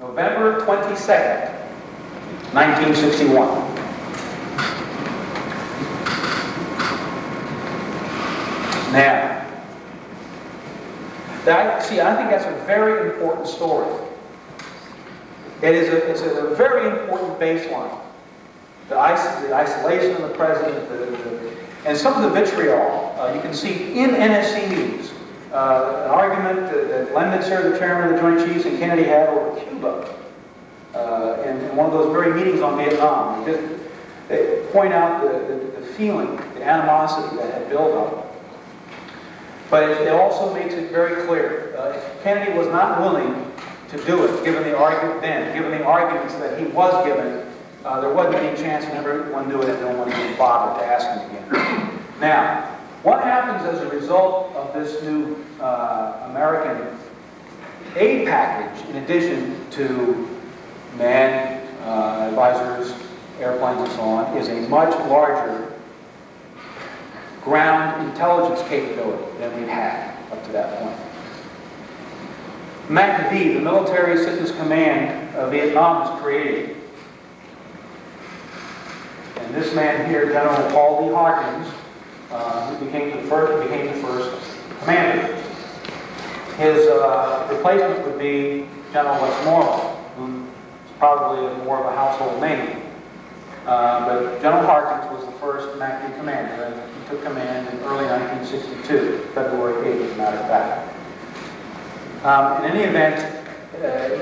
November 22nd, 1961. Now, I think that's a very important story. It's a very important baseline. The isolation of the president, and some of the vitriol you can see in NSC meetings. An argument that Lemnitzer, the chairman of the Joint Chiefs, and Kennedy had over Cuba in one of those very meetings on Vietnam. They point out the feeling, the animosity that had built up. But it also makes it very clear, Kennedy was not willing to do it, given the arguments that he was given. There wasn't any chance of everyone doing it, and no one would bother to ask him again. Now, what happens as a result of this new American aid package, in addition to manned advisors, airplanes, and so on, is a much larger ground intelligence capability than we'd had up to that point. MACV, the Military Assistance Command of Vietnam, was created. And this man here, General Paul D. Harkins, who became the first commander. His replacement would be General Westmoreland, who is probably more of a household name. But General Harkins was the first MACV commander, and he took command in early 1962, February 8th, as a matter of fact. In any event,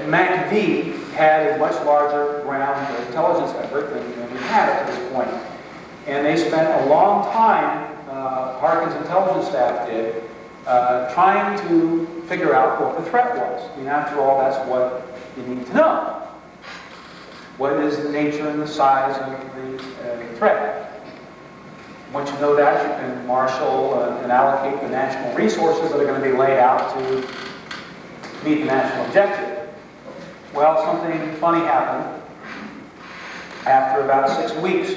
MACV had a much larger ground intelligence effort than we had at this point. And they spent a long time, Harkin's intelligence staff did, trying to figure out what the threat was. I mean, after all, that's what you need to know. What is the nature and the size of the threat? Once you know that, you can marshal and allocate the national resources that are going to be laid out to meet the national objective. Well, something funny happened after about 6 weeks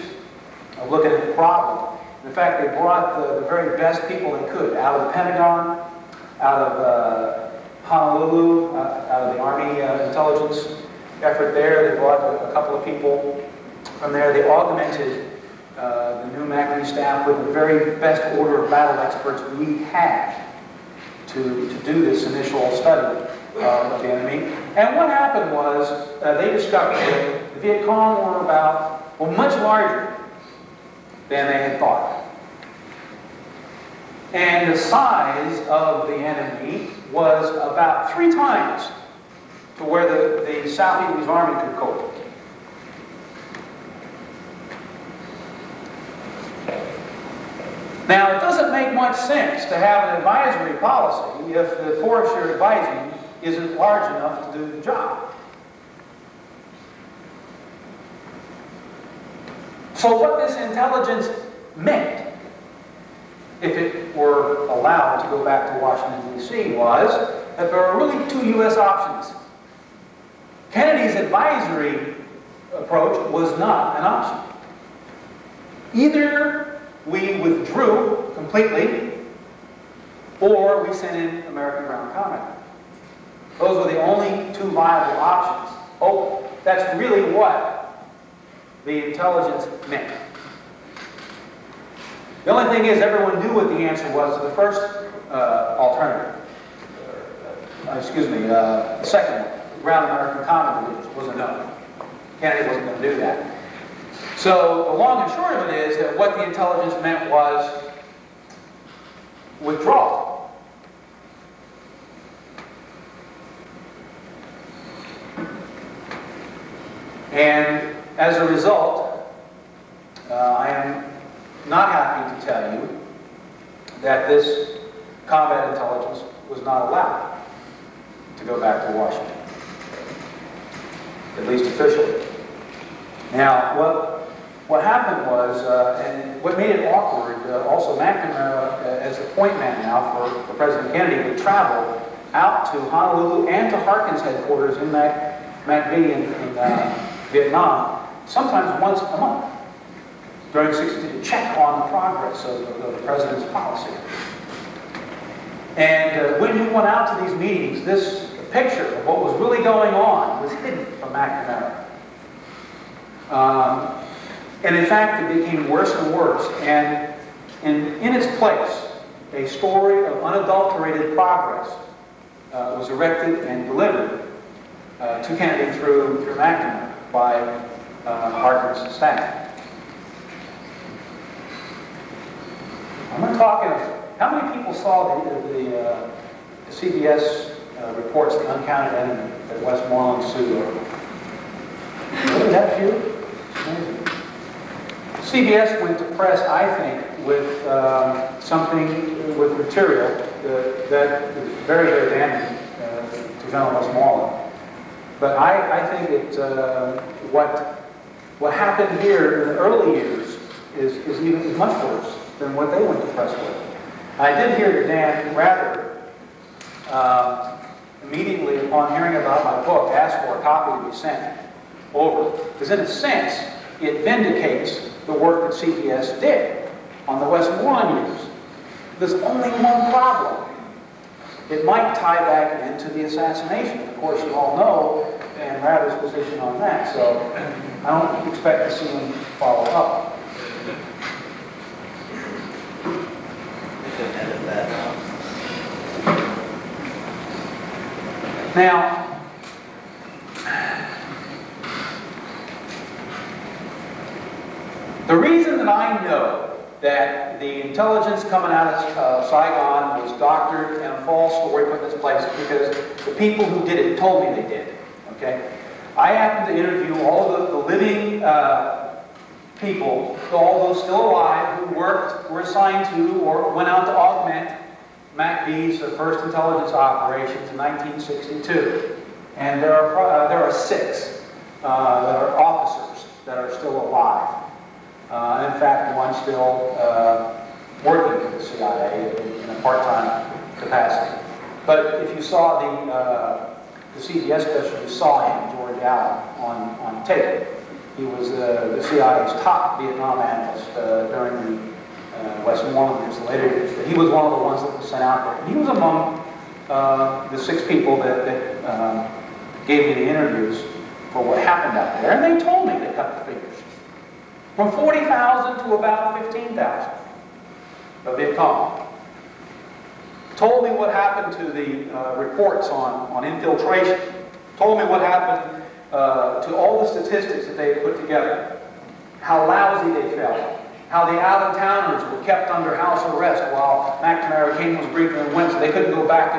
of looking at the problem. In fact, they brought the very best people they could out of the Pentagon, out of Honolulu, out of the Army intelligence effort there. They brought a couple of people from there. They augmented the new MACV staff with the very best order of battle experts we had to do this initial study of the enemy. And what happened was they discovered that the Viet Cong were much larger than they had thought. And the size of the enemy was about 3 times to where the South Vietnamese Army could cope. Now, it doesn't make much sense to have an advisory policy if the force you're advising isn't large enough to do the job. So what this intelligence meant, if it were allowed to go back to Washington, D.C., was that there were really 2 U.S. options. Kennedy's advisory approach was not an option. Either we withdrew completely, or we sent in American ground combat. Those were the only 2 viable options. Oh, that's really what the intelligence meant. The only thing is, everyone knew what the answer was to the first alternative. The second one. Ground American combat was a no. Kennedy wasn't going to do that. So the long and short of it is that what the intelligence meant was withdrawal. And as a result, I am not happy to tell you that this combat intelligence was not allowed to go back to Washington, at least officially. Now, what happened was, and what made it awkward, also McNamara, as the point man now for President Kennedy, would travel out to Honolulu and to Harkin's headquarters in MACV in Vietnam, sometimes once a month, during 60 to check on the progress of the president's policy. And when he went out to these meetings, this picture of what was really going on was hidden from McNamara. And in fact, it became worse and worse. And in its place, a story of unadulterated progress was erected and delivered to Kennedy through McNamara by Harkin's staff. I'm going to talk how many people saw the CBS reports, The Uncounted Enemy, that Westmoreland sued over? Really, that few? Amazing. CBS went to press, I think, with with material that is very, very damaging to General Westmoreland. But I think what happened here in the early years is much worse than what they went to press with. I did hear that Dan Rather, immediately upon hearing about my book, asked for a copy to be sent over. Because in a sense, it vindicates the work that CBS did on the Westmoreland years. There's only one problem. It might tie back into the assassination. Of course, you all know Dan Rather's position on that, so I don't expect to see him follow up. Now, the reason that I know that the intelligence coming out of Saigon was doctored and a false story put in its place is because the people who did it told me they did. Okay, I happened to interview all of the living people, all those still alive, who were assigned to, or went out to augment MACV's first intelligence operations in 1962. And there are 6 that are officers that are still alive. And in fact, one still working for the CIA in a part-time capacity. But if you saw the CBS special, you saw him, George Allen, on tape. He was the CIA's top Vietnam analyst during the Westmoreland years, the later years. But he was one of the ones that was sent out there. And he was among the 6 people that gave me the interviews for what happened out there. And they told me they cut the figures from 40,000 to about 15,000 of Viet Cong. Told me what happened to the reports on infiltration. Told me what happened to all the statistics that they had put together. How lousy they felt. How the out-of-towners were kept under house arrest while McNamara King was briefing and went, so they couldn't go back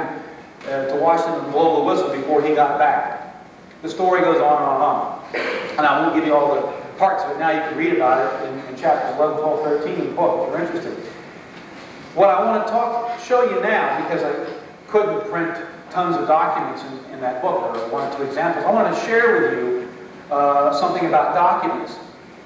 to Washington and blow the whistle before he got back. The story goes on and on and on. And I won't give you all the parts of it now. You can read about it in chapters 11, 12, 13 in the book if you're interested. What I want to show you now, because I couldn't print tons of documents in that book, or 1 or 2 examples, I want to share with you something about documents.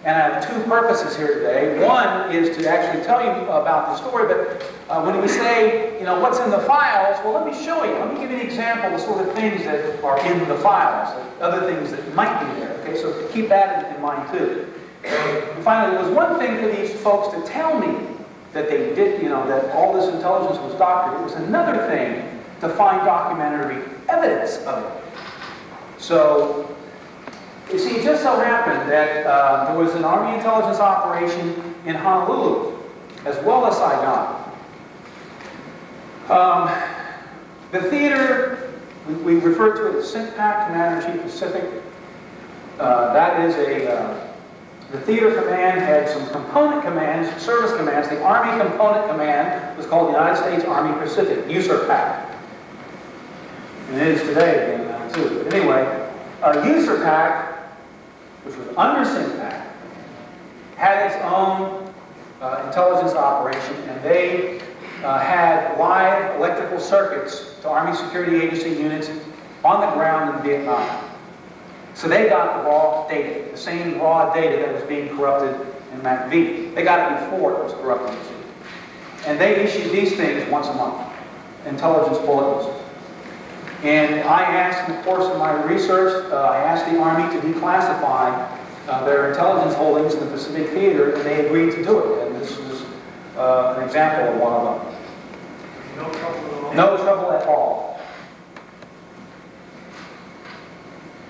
And I have 2 purposes here today. One is to actually tell you about the story, but when we say, you know, what's in the files, well, let me show you. Let me give you an example of the sort of things that are in the files, other things that might be there. Okay, so keep that in mind too. And finally, there was one thing for these folks to tell me that they did, you know, that all this intelligence was doctored. It was another thing to find documentary evidence of it. So, you see, it just so happened that there was an Army intelligence operation in Honolulu, as well as Saigon. The theater, we refer to it as CINTPAC, Commander-in-Chief Pacific. That is the theater command had some component commands, service commands. The Army component command was called the United States Army Pacific, USARPAC. And it is today again, too. But anyway, USARPAC, which was under CINTPAC, had its own intelligence operation, and they had live electrical circuits to Army Security Agency units on the ground in Vietnam. So they got the raw data, the same raw data that was being corrupted in MACV. They got it before it was corrupted. And they issued these things once a month, intelligence bulletins. And I asked, in the course of my research, I asked the Army to declassify their intelligence holdings in the Pacific Theater, and they agreed to do it. And this is an example of one of them. No trouble at all? No trouble at all.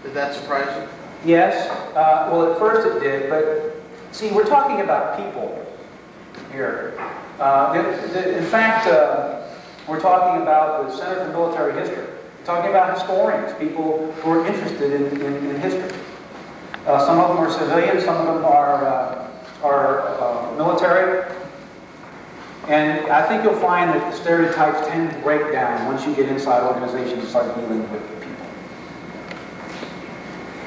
Did that surprise you? Yes. Well, at first it did, but see, we're talking about people here. In fact, we're talking about the Center for Military History. We're talking about historians, people who are interested in history. Some of them are civilians, some of them are military. And I think you'll find that the stereotypes tend to break down once you get inside organizations and start dealing with people.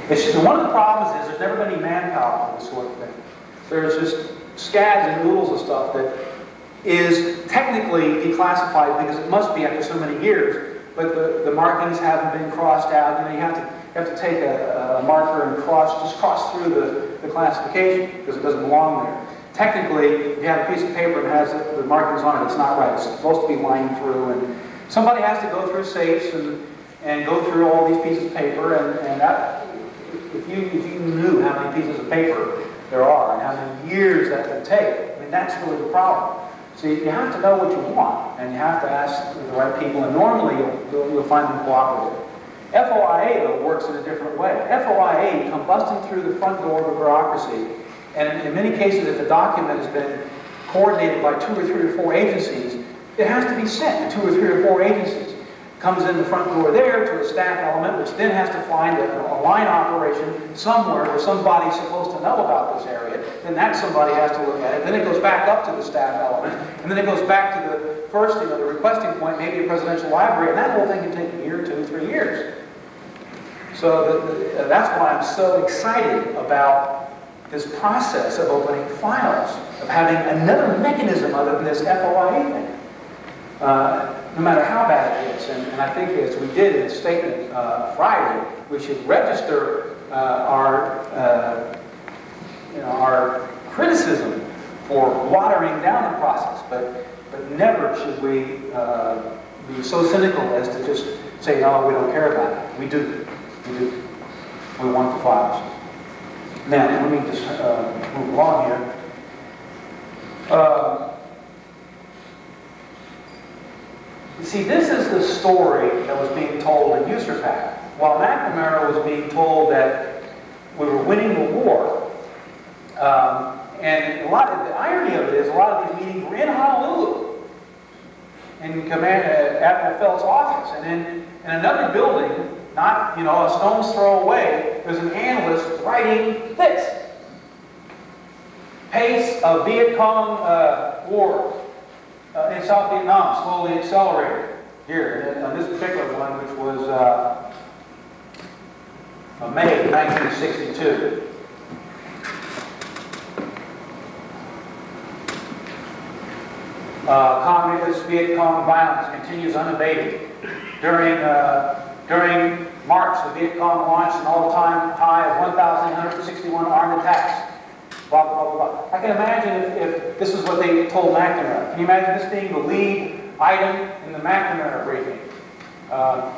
It's just, one of the problems is there's never been any manpower for this sort of thing. There's just scads and noodles of stuff that is technically declassified because it must be after so many years, but the markings haven't been crossed out. You know, you have to take a marker and just cross through the classification because it doesn't belong there. Technically, if you have a piece of paper and has the markings on it, it's not right. It's supposed to be lined through, and somebody has to go through safes and go through all these pieces of paper, and that, if you knew how many pieces of paper there are and how many years that would take, I mean, that's really the problem. So you have to know what you want, and you have to ask the right people, and normally you'll find them cooperative. FOIA, though, works in a different way. FOIA, you come busting through the front door of a bureaucracy, and in many cases, if a document has been coordinated by 2 or 3 or 4 agencies, it has to be sent to 2 or 3 or 4 agencies. Comes in the front door there to a staff element, which then has to find a line operation somewhere where somebody's supposed to know about this area. Then that somebody has to look at it. Then it goes back up to the staff element, and then it goes back to the first, the requesting point, maybe a presidential library, and that whole thing can take a year, 2, 3 years. So that's why I'm so excited about this process of opening files, of having another mechanism other than this FOIA thing. No matter how bad it is, and I think as we did in the statement Friday, we should register our criticism for watering down the process, but never should we be so cynical as to just say, no, we don't care about it. We do. We want the files. Now, let me just move along here. See, this is the story that was being told in USERPAC. While McNamara was being told that we were winning the war, and the irony of it is a lot of these meetings were in Honolulu, in Admiral Felt's office, and in another building, not a stone's throw away, there's an analyst writing this: pace of Viet Cong war in South Vietnam slowly accelerated. Here, on this particular one, which was May 1962. Communist Viet Cong violence continues unabated. During March, the Viet Cong launched an all-time high of 1,161 armed attacks. Blah, blah, blah, blah. I can imagine if this is what they told McNamara. Can you imagine this being the lead item in the McNamara briefing?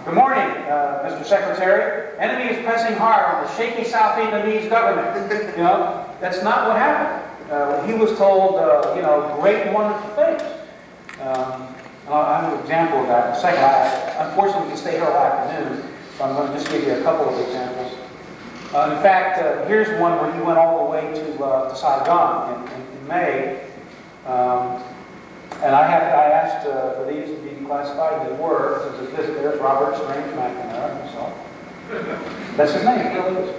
Good morning, Mr. Secretary. Enemy is pressing hard on the shaky South Vietnamese government. That's not what happened. He was told, great and wonderful things. I'll have an example of that in a second. Unfortunately, we can stay here all afternoon, so I'm going to just give you a couple of examples. In fact, here's one where he went all the way to Saigon in May. And I asked for these to be declassified, and they were. There's Robert Strange McNamara himself. That's his name, it really is.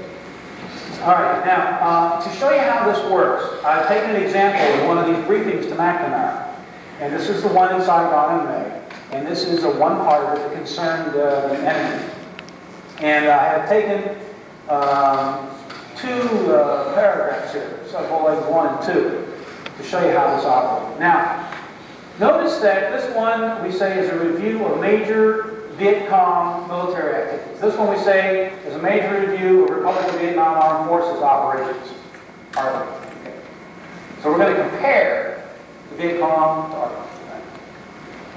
All right, now, to show you how this works, I've taken an example of one of these briefings to McNamara. And this is the one in Saigon in May. And this is a one part of it that concerned the enemy. And I have taken 2 paragraphs here, subbullets 1 and 2, to show you how this operates. Now, notice that this one we say is a review of major Viet Cong military activities. This one we say is a major review of Republic of Vietnam Armed Forces operations. Okay. So we're going to compare the Viet Cong to our.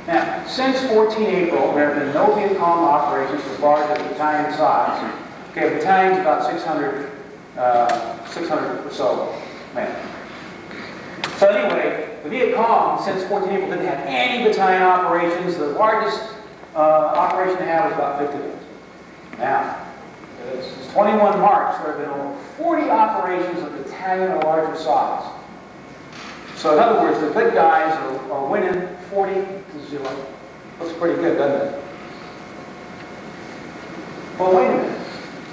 Now, since 14 April, there have been no Viet Cong operations as large as battalion size. Okay, a battalion's about 600 or so men. So anyway, the Viet Cong, since 14 April, didn't have any battalion operations. The largest operation they had was about 50 men. Now, Since 21 March, there have been over 40 operations of Italian or larger size. So in other words, the big guys are winning 40-0. Looks pretty good, doesn't it? Well, wait a minute.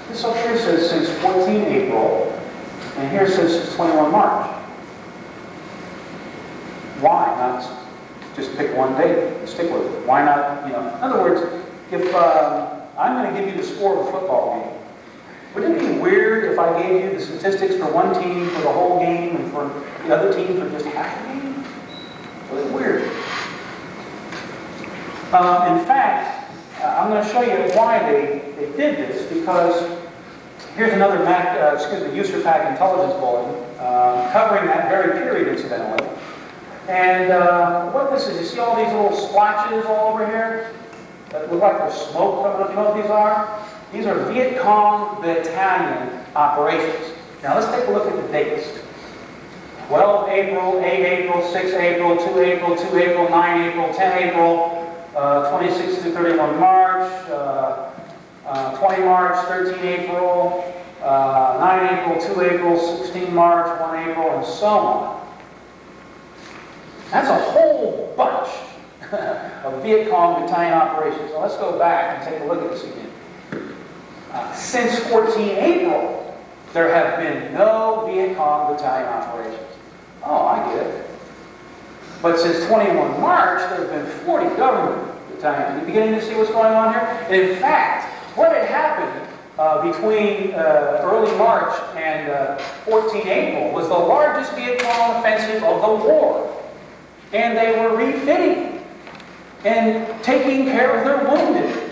This up here says since 14 April, and here says since 21 March. Why not just pick one date and stick with it? Why not, you know? In other words, if I'm going to give you the score of a football game, wouldn't it be weird if I gave you the statistics for one team for the whole game and for the other team for just half the game? Really weird. In fact, I'm going to show you why they did this, because here's another USERPAC intelligence bulletin covering that very period, incidentally. And what this is, you see all these little splotches all over here that look like there's smoke coming up? You know what these are? These are Viet Cong battalion operations. Now let's take a look at the dates. 12 April, 8 April, 6 April, 2 April, 2 April, 9 April, 10 April, 26 to 31 March, 20 March, 13 April, 9 April, 2 April, 16 March, 1 April, and so on. That's a whole bunch of Viet Cong battalion operations. So let's go back and take a look at this again. Since 14 April, there have been no Viet Cong battalion operations. Oh, I get it. But since 21 March, there have been 40 government battalions. Are you beginning to see what's going on here? And in fact, what had happened between early March and 14 April was the largest Viet Cong offensive of the war. And they were refitting and taking care of their wounded.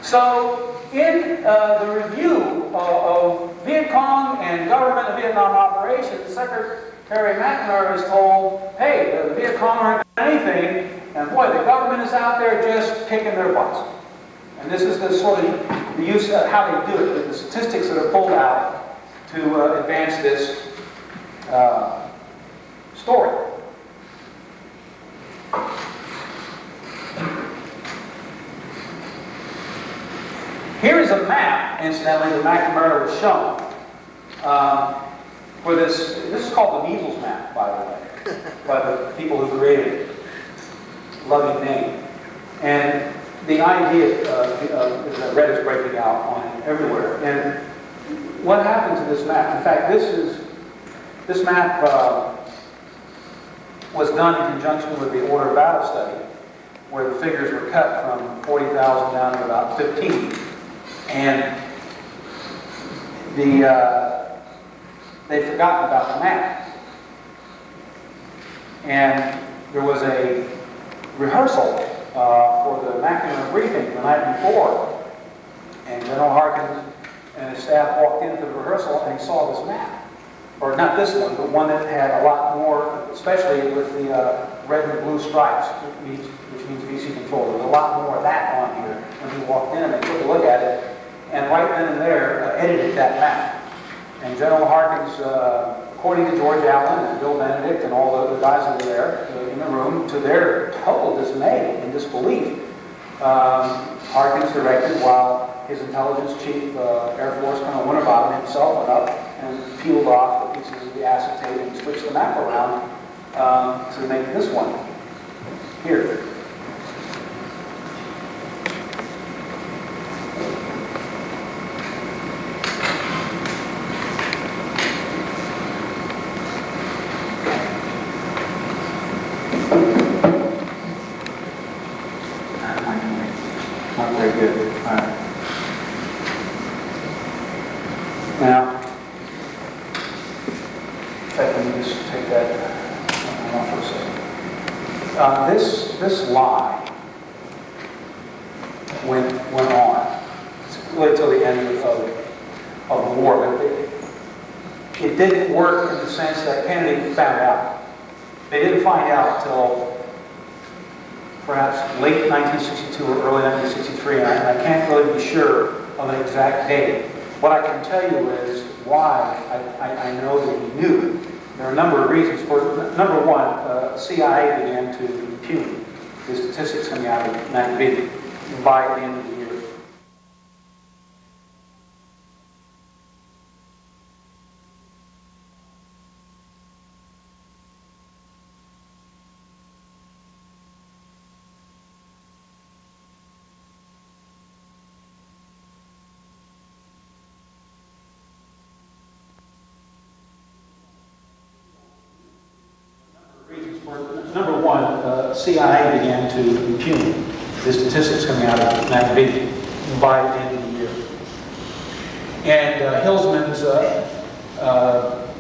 So in the review of Viet Cong and government of Vietnam operations, Secretary McNamara is told, hey, the Viet Cong aren't doing anything, and boy, the government is out there just kicking their butts. And this is the sort of the use of how they do it, the statistics that are pulled out to advance this story. Here is a map, incidentally, that McNamara was shown. For this is called the measles map, by the way, by the people who created it. Loving name. And the idea is that red is breaking out on it everywhere. And what happened to this map? In fact, this map was done in conjunction with the Order of Battle study, where the figures were cut from 40,000 down to about 15. And they'd forgotten about the map. And there was a rehearsal for the McNamara briefing the night before. And General Harkins and his staff walked into the rehearsal and he saw this map. Or not this one, but one that had a lot more, especially with the red and blue stripes, which means VC control. There was a lot more of that on here when he walked in and they took a look at it. And right then and there, edited that map. And General Harkins, according to George Allen and Bill Benedict and all the guys that were there in the room, to their total dismay and disbelief, Harkins directed while his intelligence chief, Air Force Colonel Winterbottom himself went up and peeled off the pieces of the acetate and switched the map around to make this one here. Not very good. All right. Now, let me just take that off for a second. This lie went on really till the end of the war, but it didn't work in the sense that Kennedy found out. They didn't find out until perhaps late 1962 or early 1963, and I can't really be sure of an exact date. What I can tell you is why I know that he knew. There are a number of reasons for it. Number one, CIA began to impugn. the statistics coming out of that video by the end of the year. CIA began to impugn the statistics coming out of McAfee by the end of the year. And Hillsman's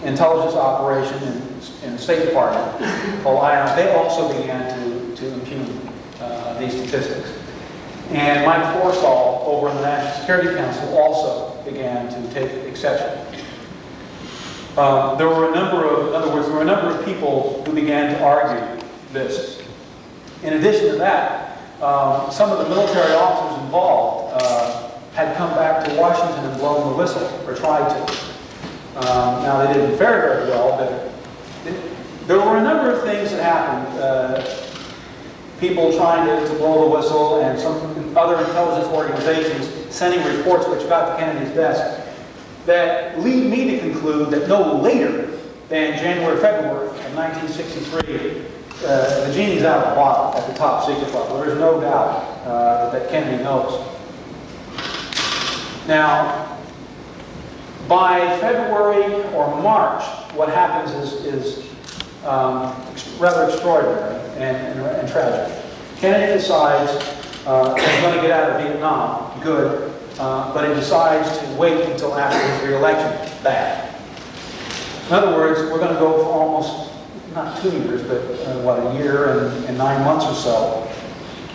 intelligence operation in the State Department, called ION, they also began to impugn these statistics. And Mike Forstall over in the National Security Council also began to take exception. There were a number of, in other words, there were a number of people who began to argue this. In addition to that, some of the military officers involved had come back to Washington and blown the whistle, or tried to. Now, they didn't fare very well, but there were a number of things that happened. People trying to blow the whistle, and some other intelligence organizations sending reports which got to Kennedy's desk, that lead me to conclude that no later than January, February of 1963, the genie's out of the bottle at the top secret level. There's no doubt that Kennedy knows. Now, by February or March, what happens is rather extraordinary and tragic. Kennedy decides he's going to get out of Vietnam, good, but he decides to wait until after his re-election, bad. In other words, we're going to go for almost, not 2 years, but what, a year and 9 months or so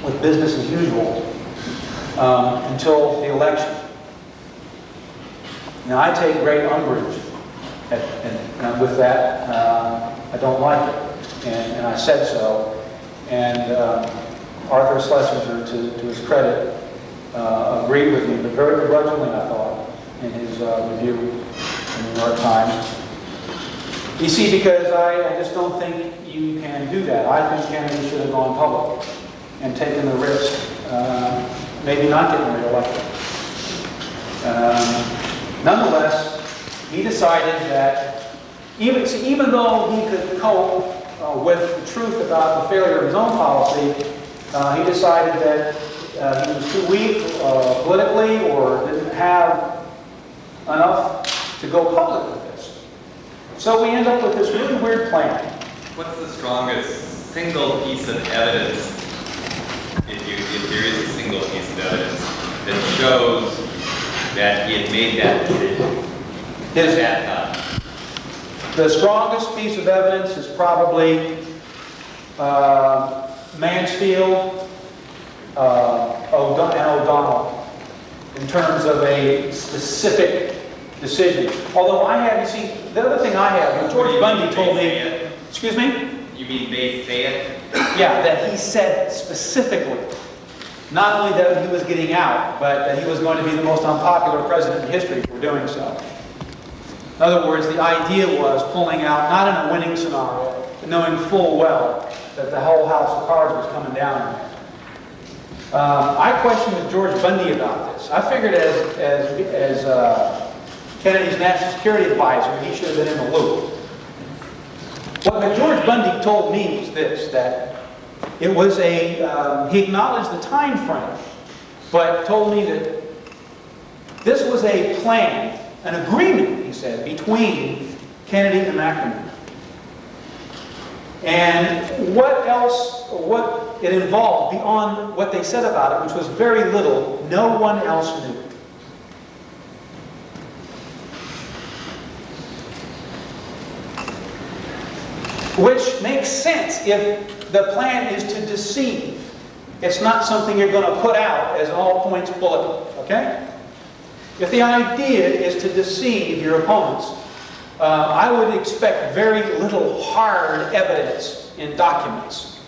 with business as usual until the election. Now, I take great umbrage and with that. I don't like it, and I said so. And Arthur Schlesinger, to his credit, agreed with me, but very begrudgingly, I thought, in his review in the New York Times. You see, because I just don't think you can do that. I think Kennedy should have gone public and taken the risk, maybe not getting re-elected. Nonetheless, he decided that even though he could cope with the truth about the failure of his own policy, he decided that he was too weak politically, or didn't have enough to go public with this. So we end up with this really weird plan. What's the strongest single piece of evidence, if there is a single piece of evidence, that shows that he had made that decision at that time? The strongest piece of evidence is probably Mansfield and O'Donnell in terms of a specific decision. Although I have, you see, the other thing I have, George Bundy told me, excuse me? You mean they say it? Yeah, that he said specifically, not only that he was getting out, but that he was going to be the most unpopular president in history for doing so. In other words, the idea was pulling out, not in a winning scenario, but knowing full well that the whole house of cards was coming down on him. I questioned with George Bundy about this. I figured as Kennedy's national security advisor, he should have been in the loop. What George Bundy told me was this, that it was he acknowledged the time frame, but told me that this was a plan, an agreement, he said, between Kennedy and McNamara. And what it involved beyond what they said about it, which was very little, no one else knew. Which makes sense if the plan is to deceive. It's not something you're going to put out as an all-points bulletin, okay? If the idea is to deceive your opponents, I would expect very little hard evidence in documents.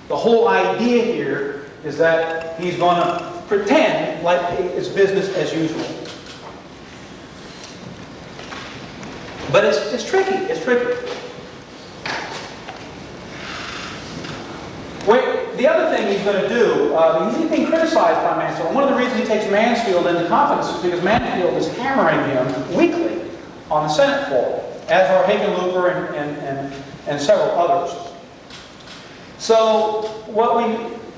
The whole idea here is that he's going to pretend like it's business as usual. But it's tricky. It's tricky. The other thing he's going to do, he's being criticized by Mansfield. One of the reasons he takes Mansfield into confidence is because Mansfield is hammering him weekly on the Senate floor, as are Hickenlooper and several others. So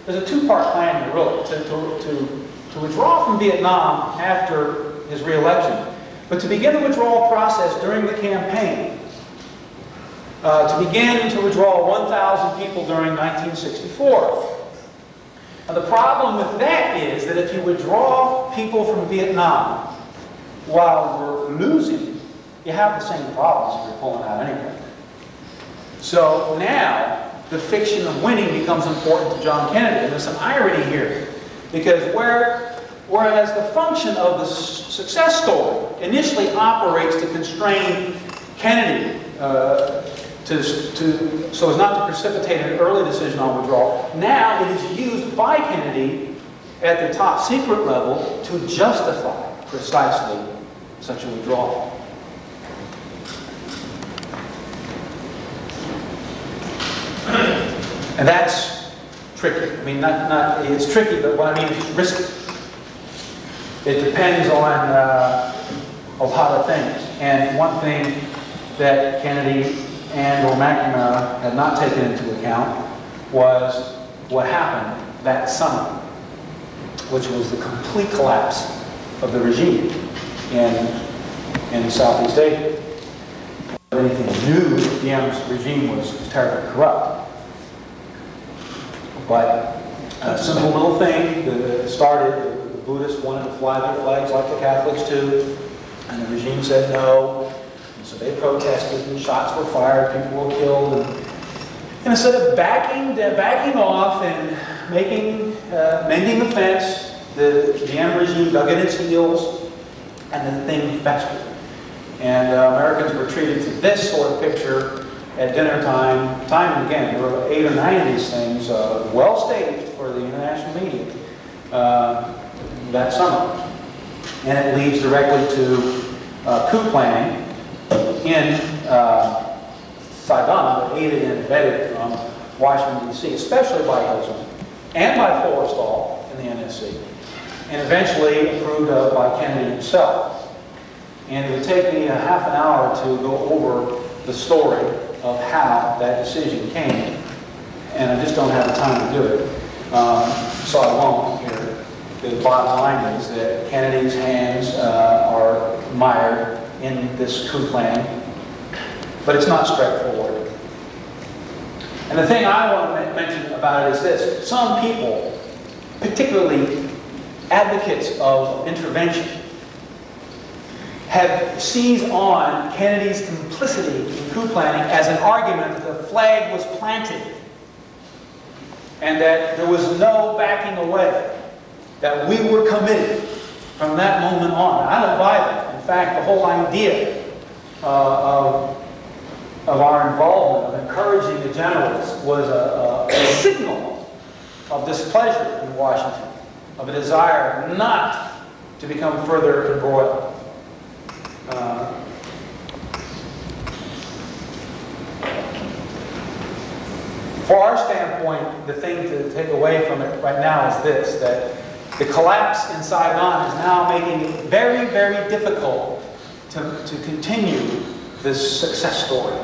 there's a two-part plan here, really, to withdraw from Vietnam after his re-election, but to begin the withdrawal process during the campaign. to begin to withdraw 1,000 people during 1964. Now, the problem with that is that if you withdraw people from Vietnam while we're losing, you have the same problems if you're pulling out anyway. So now, the fiction of winning becomes important to John Kennedy. And there's some irony here, because whereas the function of the success story initially operates to constrain Kennedy so as not to precipitate an early decision on withdrawal, now it is used by Kennedy at the top secret level to justify precisely such a withdrawal. And that's tricky. I mean, it's tricky, but what I mean is risky. It depends on a lot of things. And one thing that Kennedy and or McNamara had not taken into account was what happened that summer, which was the complete collapse of the regime in Southeast Asia. Anything new, Diem's regime was terribly corrupt. But a simple little thing that started, the Buddhists wanted to fly their flags like the Catholics too, and the regime said no. And so they protested, and shots were fired, people were killed. And instead of backing off and mending the fence, the Diem regime dug in its heels, and the thing festered. And Americans were treated to this sort of picture at dinner time and again. There were 8 or 9 of these things, well staged for the international media that summer. And it leads directly to coup planning in Saigon, aided and abetted from Washington, D.C., especially by Hilton and by Forrestal in the NSC, and eventually approved of by Kennedy himself. And it would take me a half an hour to go over the story of how that decision came, and I just don't have the time to do it, so I won't here. The bottom line is that Kennedy's hands are mired in this coup planning, but it's not straightforward. And the thing I want to mention about it is this: some people, particularly advocates of intervention, have seized on Kennedy's complicity in coup planning as an argument that the flag was planted and that there was no backing away, that we were committed from that moment on. I don't buy that. In fact, the whole idea of our involvement, of encouraging the generals, was a signal of displeasure in Washington, of a desire not to become further embroiled. For our standpoint, the thing to take away from it right now is this: that the collapse in Saigon is now making it very, very difficult to continue this success story.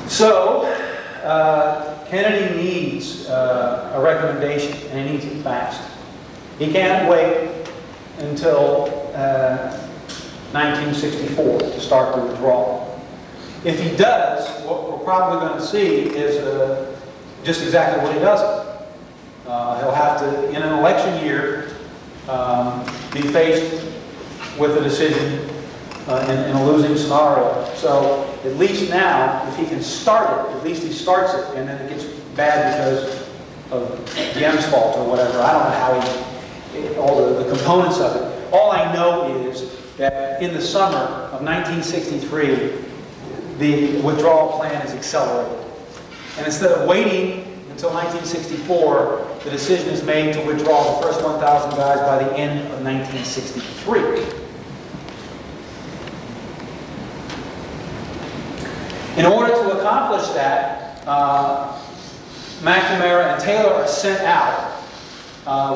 So, Kennedy needs a recommendation, and he needs it fast. He can't wait until 1964 to start the withdrawal. If he does, what we're probably going to see is just exactly what he doesn't. He'll have to, in an election year, be faced with a decision in a losing scenario. So at least now, if he can start it, at least he starts it, and then it gets bad because of Diem's fault or whatever. I don't know how all the components of it. All I know is that in the summer of 1963, the withdrawal plan is accelerated. And instead of waiting until 1964, the decision is made to withdraw the first 1,000 guys by the end of 1963. In order to accomplish that, McNamara and Taylor are sent out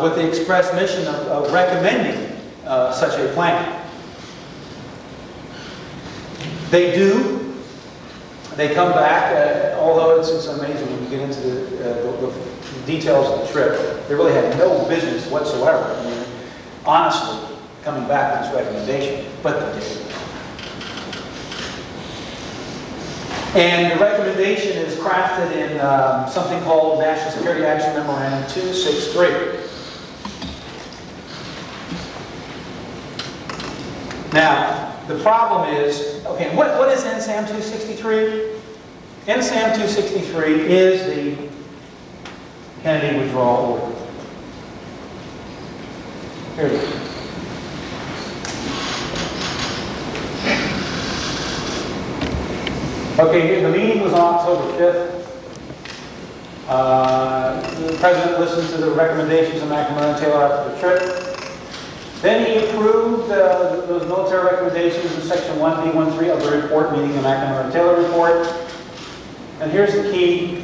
with the express mission of recommending such a plan. They do. They come back, although it's amazing when you get into the details of the trip. They really had no business whatsoever, I mean, honestly, coming back with this recommendation, but they did. And the recommendation is crafted in something called National Security Action Memorandum 263. Now, the problem is, okay, what is NSAM 263? NSAM 263 is the Kennedy withdrawal order. Here it is. Okay, the meeting was on October 5th. The President listened to the recommendations of McNamara and Taylor after the trip. Then he approved those military recommendations in Section 1B13 of the report, meaning the McNamara and Taylor report. And here's the key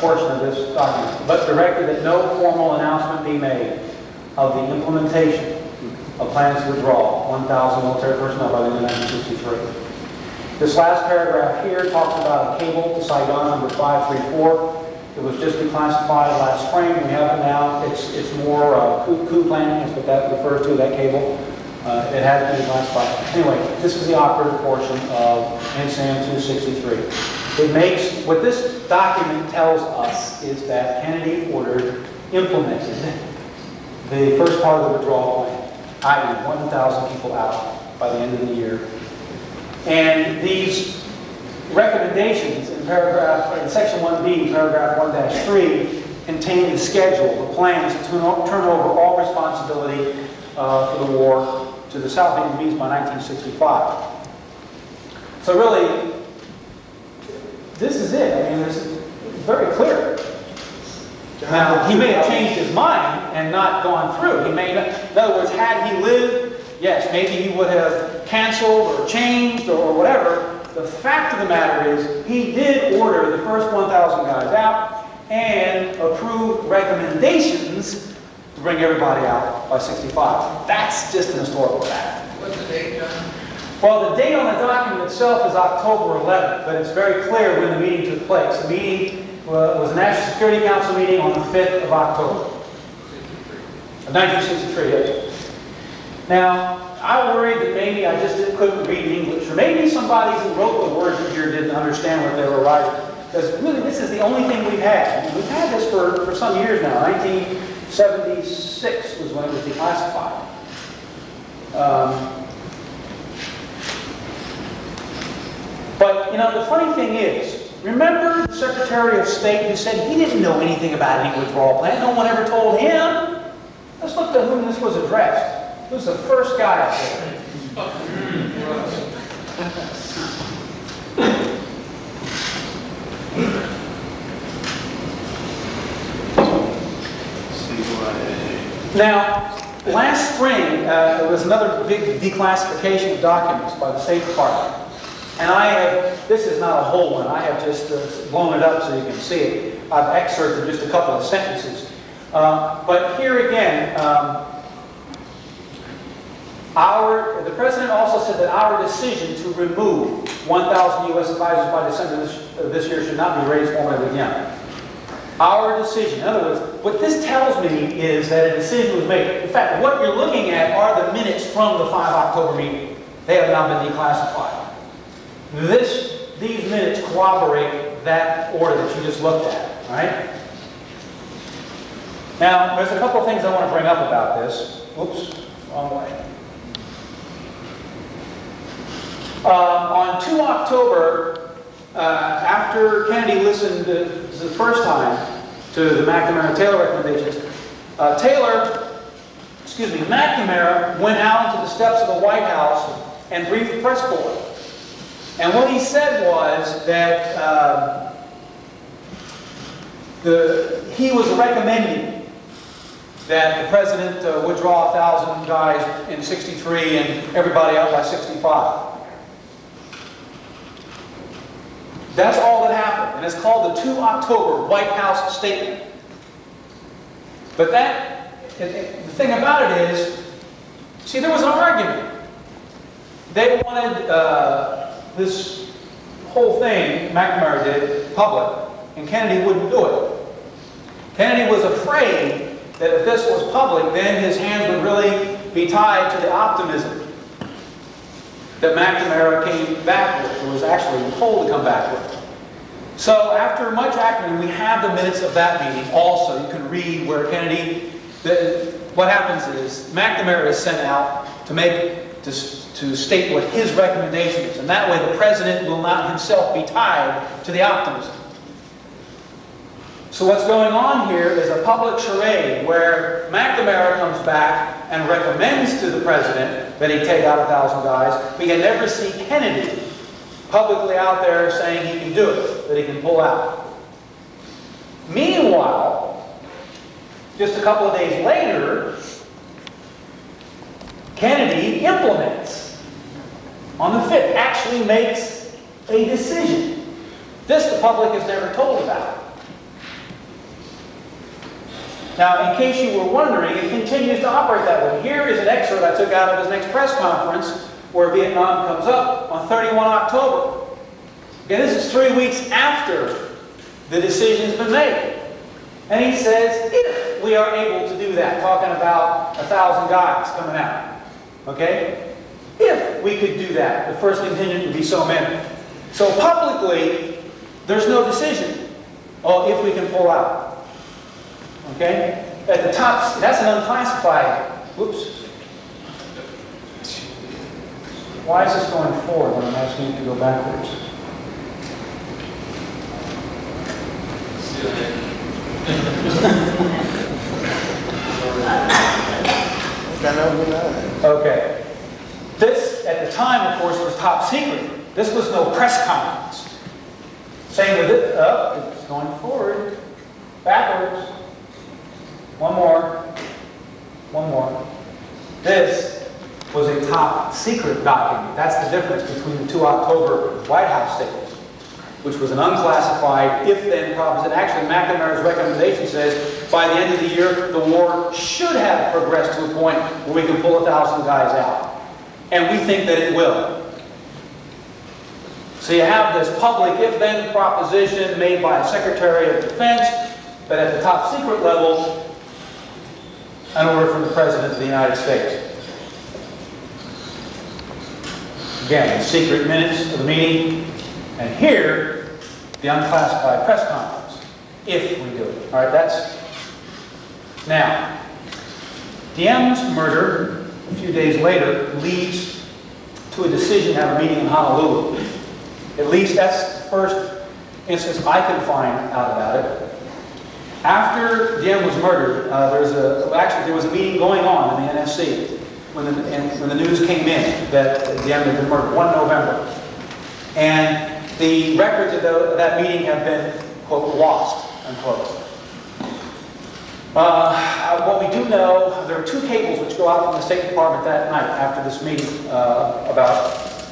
portion of this document. But directed that no formal announcement be made of the implementation of plans to withdraw 1,000 military personnel by the end of 1963. This last paragraph here talks about a cable to Saigon number 534. It was just declassified last spring. We have it now. It's more coup planning, is what that refers to, that cable. It has been declassified. Anyway, this is the operative portion of NSAM 263. It makes, what this document tells us is that Kennedy implemented the first part of the withdrawal plan, i.e. 1,000 people out by the end of the year. And these recommendations in Section 1B, paragraph 1-3, contain the schedule, the plans to turn over all responsibility for the war to the South Vietnamese by 1965. So really, this is it. I mean, it's very clear. Now, he may have changed his mind and not gone through. He may not, in other words, had he lived, yes, maybe he would have canceled or changed or whatever. The fact of the matter is, he did order the first 1,000 guys out and approved recommendations to bring everybody out by 65. That's just an historical fact. What's the date, John? Well, the date on the document itself is October 11th, but it's very clear when the meeting took place. The meeting was a National Security Council meeting on the 5th of October. 1963. Now, I worried that maybe I just couldn't read English, or maybe somebody who wrote the words here didn't understand what they were writing. Because really, this is the only thing we've had. I mean, we've had this for some years now. 1976 was when it was declassified. But, you know, the funny thing is, remember the Secretary of State who said he didn't know anything about any withdrawal plan? No one ever told him. Let's look at whom this was addressed. Who's the first guy up there? Now, last spring, there was another big declassification of documents by the State Department. And this is not a whole one, I have just blown it up so you can see it. I've excerpted just a couple of sentences. But here again, the President also said that our decision to remove 1,000 U.S. advisors by December of this year should not be raised formally again. Our decision. In other words, what this tells me is that a decision was made. In fact, what you're looking at are the minutes from the 5 October meeting. They have now been declassified. These minutes corroborate that order that you just looked at. All right? Now, there's a couple of things I want to bring up about this. Oops, wrong way. On 2 October, after Kennedy listened the first time to the McNamara and Taylor recommendations, McNamara went out into the steps of the White House and briefed the press corps. And what he said was that he was recommending that the President withdraw 1,000 guys in 63 and everybody out by 65. That's all that happened, and it's called the 2 October White House Statement. But the thing about it is, see, there was an argument. They wanted this whole thing, McNamara did, public, and Kennedy wouldn't do it. Kennedy was afraid that if this was public, then his hands would really be tied to the optimism. that McNamara came back with, or was actually told to come back with. So after much acting, we have the minutes of that meeting also. You can read where Kennedy, what happens is McNamara is sent out to state what his recommendation is. And that way the president will not himself be tied to the optimism. So what's going on here is a public charade where McNamara comes back and recommends to the president that he take out 1,000 guys. We can never see Kennedy publicly out there saying he can do it, that he can pull out. Meanwhile, just a couple of days later, Kennedy implements on the 5th, actually makes a decision. This the public is never told about. Now, in case you were wondering, it continues to operate that way. Here is an excerpt I took out of his next press conference where Vietnam comes up on 31 October. Okay, this is 3 weeks after the decision's been made. And he says, if we are able to do that, talking about 1,000 guys coming out. Okay? If we could do that, the first contingent would be so many. So publicly, there's no decision. Oh, if we can pull out. Okay? At the top, that's an unclassified. Whoops. Why is this going forward when I'm asking you to go backwards? Okay. This, at the time, of course, was top secret. This was no press conference. Same with it. Up. It's going forward. Backwards. One more. One more. This was a top secret document. That's the difference between the 2 October White House statements, which was an unclassified if-then proposition. Actually, McNamara's recommendation says by the end of the year, the war should have progressed to a point where we can pull 1,000 guys out. And we think that it will. So you have this public if-then proposition made by a Secretary of Defense, but at the top secret level, an order from the President of the United States. Again, the secret minutes of the meeting, and here, the unclassified press conference, if we do it. All right, that's... Now, Diem's murder, a few days later, leads to a decision to have a meeting in Honolulu. At least that's the first instance I can find out about it. After Diem was murdered, there was a meeting going on in the NSC when the news came in that Diem had been murdered, 1 November. And the records of that meeting have been, quote, lost, unquote. What we do know, there are 2 cables which go out from the State Department that night after this meeting about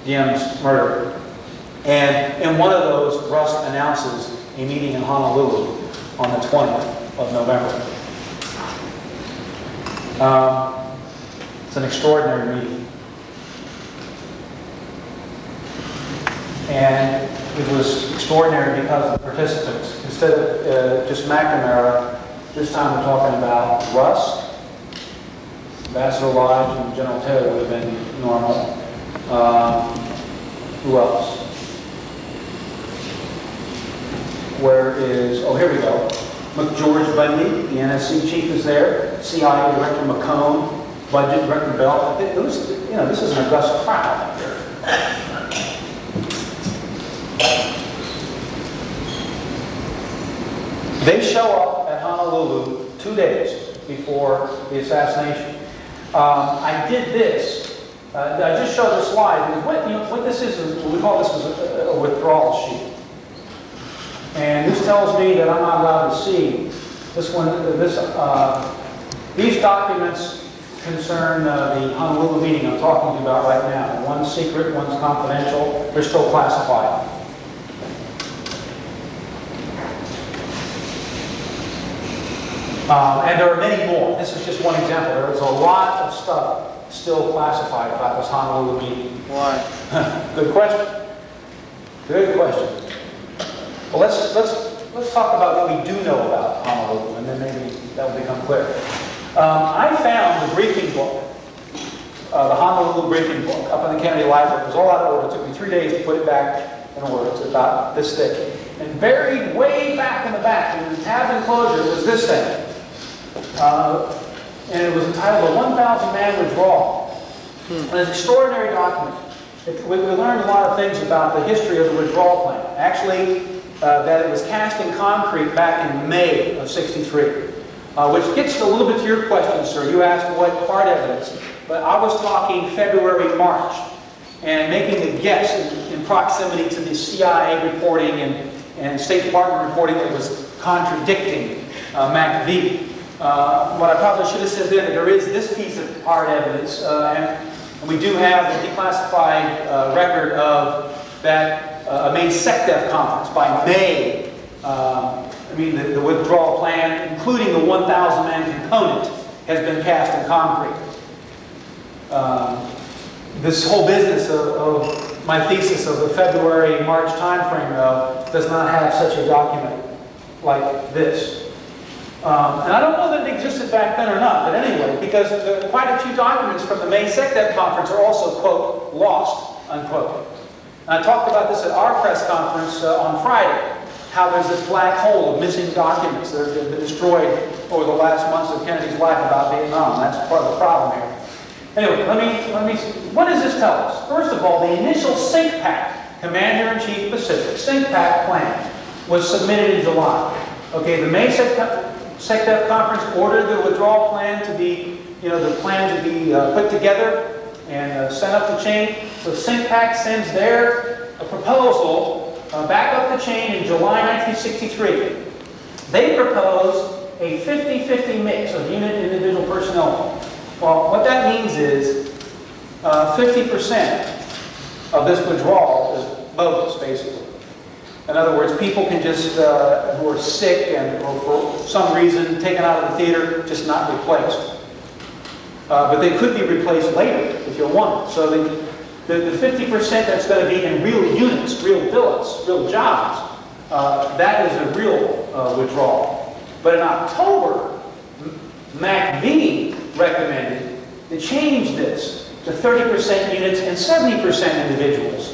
Diem's murder. And in one of those, Rusk announces a meeting in Honolulu on the 20th of November. It's an extraordinary meeting. And it was extraordinary because of the participants. Instead of just McNamara, this time we're talking about Rusk, Ambassador Lodge, and General Taylor would have been normal. Who else? Where is, oh, here we go. McGeorge Bundy, the NSC chief, is there. CIA Director McCone, Budget Director Bell. This is an august crowd up here. They show up at Honolulu 2 days before the assassination. I did this. I just showed a slide. What this is, we call this a withdrawal sheet. And this tells me that I'm not allowed to see this one. These documents concern the Honolulu meeting I'm talking to you about right now. One's secret, one's confidential. They're still classified. And there are many more. This is just one example. There is a lot of stuff still classified about this Honolulu meeting. Why? Good question. Good question. Well, let's talk about what we do know about Honolulu, and then maybe that will become clear. I found the briefing book the Honolulu briefing book up in the Kennedy Library. It was all out of order. It took me 3 days to put it back in order. It's about this thick. And buried way back in the back, in the tab enclosure, was this thing. And it was entitled "A 1,000-Man Withdrawal." An extraordinary document. We learned a lot of things about the history of the withdrawal plan. Actually, that it was cast in concrete back in May of '63. Which gets a little bit to your question, sir. You asked what hard evidence, but I was talking February, March, and making a guess in proximity to the CIA reporting and State Department reporting that was contradicting MACV. What I probably should have said then, there is this piece of hard evidence, and we do have a declassified record of that May SecDef conference by May. The withdrawal plan, including the 1,000-man component, has been cast in concrete. This whole business of my thesis of the February-March timeframe, though, does not have such a document like this. And I don't know that it existed back then or not, but anyway, because quite a few documents from the May SecDef conference are also, quote, lost, unquote. And I talked about this at our press conference on Friday, how there's this black hole of missing documents that have been destroyed over the last months of Kennedy's life about Vietnam. That's part of the problem here. Anyway, what does this tell us? First of all, the initial SINCPAC, Commander-in-Chief Pacific, SINCPAC plan, was submitted in July. Okay, the May SecDef conference ordered the withdrawal plan to be, put together and sent up the chain. So SINCPAC sends their proposal back up the chain in July 1963. They propose a 50-50 mix of unit and individual personnel. Well, what that means is 50% of this withdrawal is bogus, basically. In other words, people can just, who are sick and or for some reason taken out of the theater, just not replaced. But they could be replaced later if you want. So the 50% that's going to be in real units, real billets, real jobs, that is a real withdrawal. But in October, MACV recommended to change this to 30% units and 70% individuals.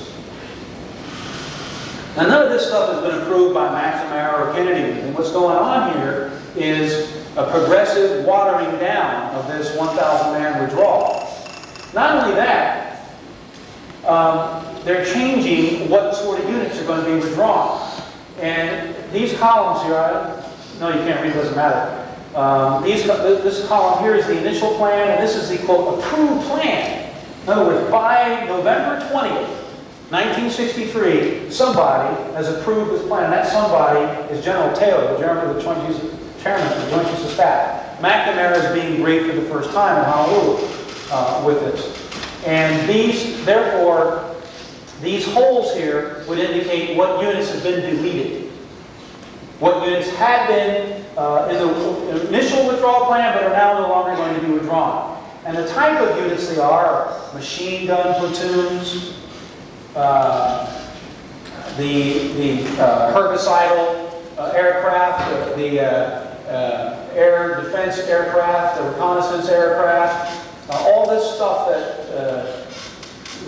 Now, none of this stuff has been approved by McNamara or Kennedy. And what's going on here is a progressive watering down of this 1,000-man withdrawal. Not only that, they're changing what sort of units are going to be withdrawn. And these columns here, no, you can't read, it doesn't matter. This column here is the initial plan, and this is the, quote, approved plan. In other words, by November 20th, 1963, somebody has approved this plan. That somebody is General Taylor, the chairman of the Joint Chiefs of Staff. McNamara is being briefed for the first time in Honolulu with this. And therefore, these holes here would indicate what units have been deleted. What units had been in the initial withdrawal plan, but are now no longer going to be withdrawn. And the type of units they are machine gun platoons, the herbicidal aircraft, the air defense aircraft, the reconnaissance aircraft, all this stuff that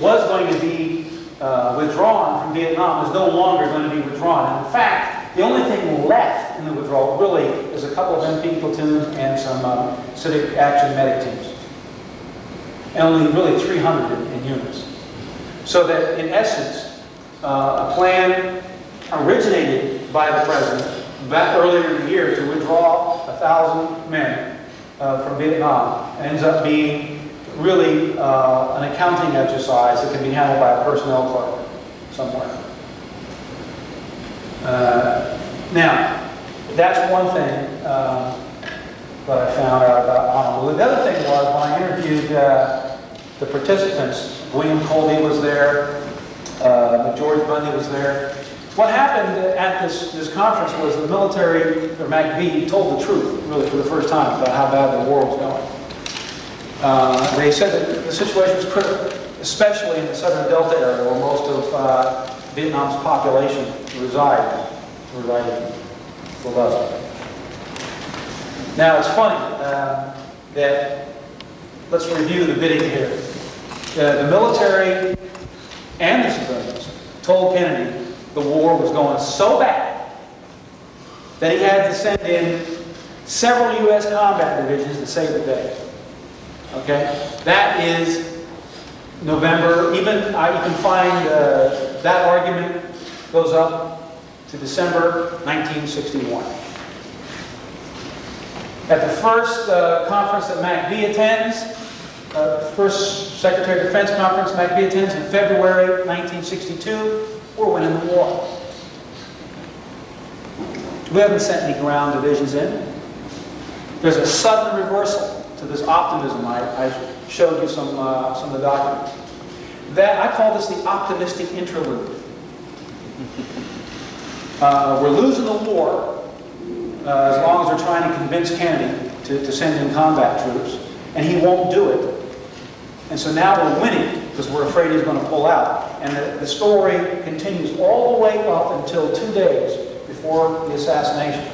was going to be withdrawn from Vietnam is no longer going to be withdrawn. And in fact, the only thing left in the withdrawal really is a couple of MP platoons and some civic action medic teams. And only really 300 in units. So that in essence, a plan originated by the President back earlier in the year to withdraw 1,000 men from Vietnam ends up being really an accounting exercise that can be handled by a personnel clerk somewhere. Now, that's one thing that I found out about Honolulu. The other thing was when I interviewed the participants, William Colby was there, George Bundy was there. What happened at this conference was the military, or MACV, told the truth, really, for the first time about how bad the war was going. They said that the situation was critical, especially in the southern Delta area where most of Vietnam's population resided. Now, it's funny that, let's review the bidding here. The military and the civilians told Kennedy the war was going so bad that he had to send in several U.S. combat divisions to save the day. Okay? That is November. Even you can find that argument goes up to December 1961. At the first conference that MacBee attends, first Secretary of Defense conference MacBee attends in February 1962, we're winning the war. We haven't sent any ground divisions in. There's a sudden reversal to this optimism. I showed you some of the documents. I call this the optimistic interlude. We're losing the war as long as they're trying to convince Kennedy to send in combat troops, and he won't do it. And so now we're winning because we're afraid he's going to pull out. And the story continues all the way up until 2 days before the assassination.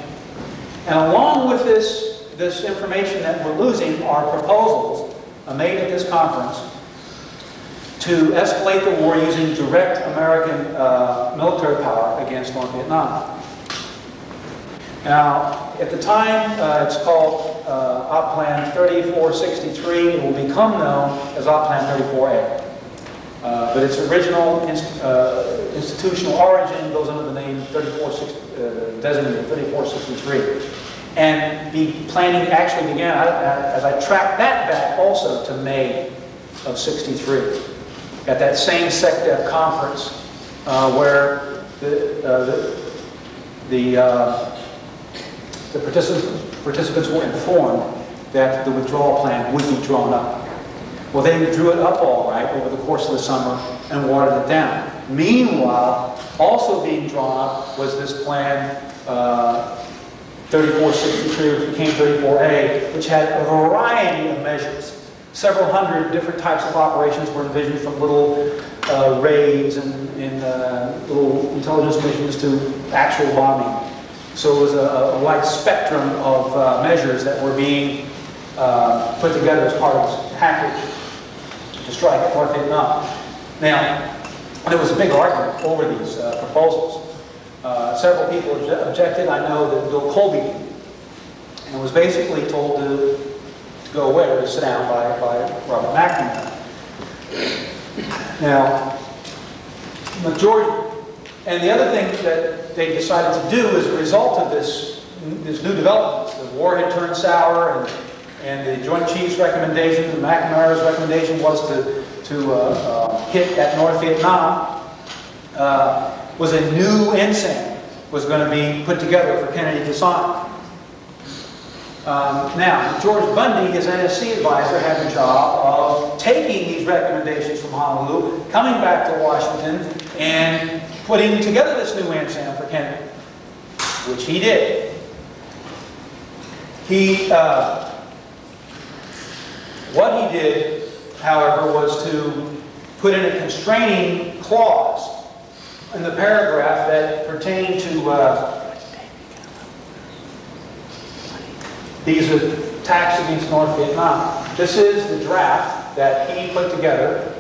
And along with this information that we're losing are proposals made at this conference to escalate the war using direct American military power against North Vietnam. Now, at the time, it's called Op Plan 3463. It will become known as Op Plan 34A. But its original institutional origin goes under the name designated 3463. And the planning actually began, as I tracked that back also to May of 63, at that same SecDef conference where the participants were informed that the withdrawal plan would be drawn up. Well, they drew it up all right over the course of the summer and watered it down. Meanwhile, also being drawn up was this plan 3463, which became 34A, which had a variety of measures. Several hundred different types of operations were envisioned, from little raids and little intelligence missions to actual bombing. So it was a wide spectrum of measures that were being put together as part of this package to strike North Vietnam. Now, there was a big argument over these proposals. Several people objected. I know that Bill Colby did, and was basically told to go away or to sit down by Robert McNamara. Now, majority, and the other thing that they decided to do as a result of this new developments, the war had turned sour, and the Joint Chiefs' recommendation, and McNamara's recommendation was to hit at North Vietnam, was a new ensign was going to be put together for Kennedy to sign. Now, George Bundy, his NSC advisor, had the job of taking these recommendations from Honolulu, coming back to Washington, and putting together this new ensign for Kennedy, which he did. What he did, however, was to put in a constraining clause in the paragraph that pertained to these attacks against North Vietnam. This is the draft that he put together,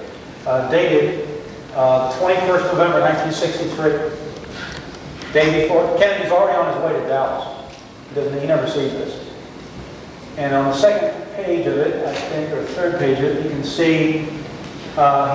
dated the 21st November 1963. Day before, Kennedy's already on his way to Dallas. He never sees this. And on the second page of it, I think, or third page of it, you can see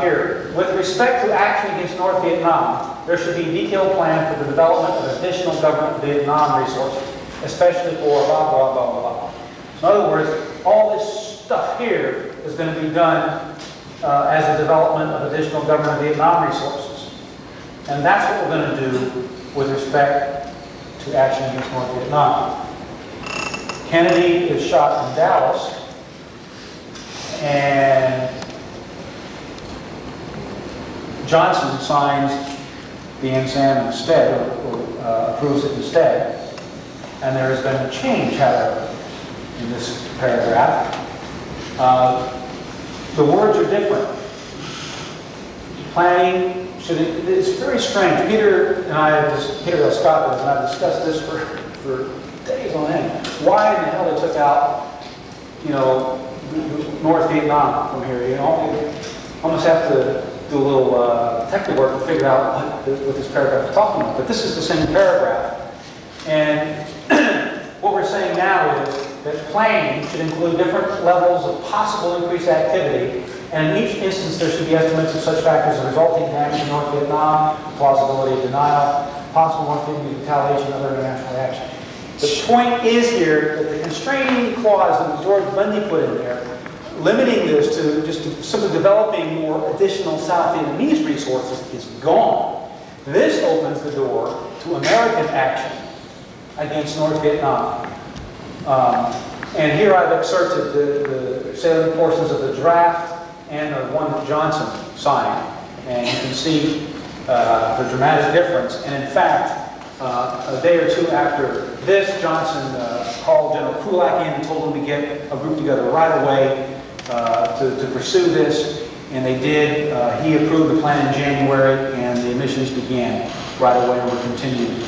here, with respect to action against North Vietnam, there should be a detailed plan for the development of additional government Vietnam resources, especially for blah, blah, blah, blah, blah. So in other words, all this stuff here is going to be done as a development of additional government Vietnam resources. And that's what we're going to do with respect to action against North Vietnam. Kennedy is shot in Dallas, and Johnson signs the ensign instead, or approves it instead. And there has been a change, however, in this paragraph. The words are different. Planning it's very strange. Peter and I have Peter Scott and I have discussed this for days on end. Why in the hell they took out, North Vietnam from here? almost have to do a little detective work to figure out what this paragraph is talking about. But this is the same paragraph. And what we're saying now is that planning should include different levels of possible increased activity, and in each instance there should be estimates of such factors as resulting damage in North Vietnam, plausibility of denial, possible North Vietnamese retaliation, and other international action. The point is here that the constraining clause that George Bundy put in there, limiting this to just simply developing more additional South Vietnamese resources, is gone. This opens the door to American action against North Vietnam. And here I've excerpted the salient portions of the draft and the one that Johnson signed. And you can see the dramatic difference. And in fact, a day or two after this, Johnson called General Kulak in and told him to get a group together right away to pursue this. And they did. He approved the plan in January, and the missions began right away and were continued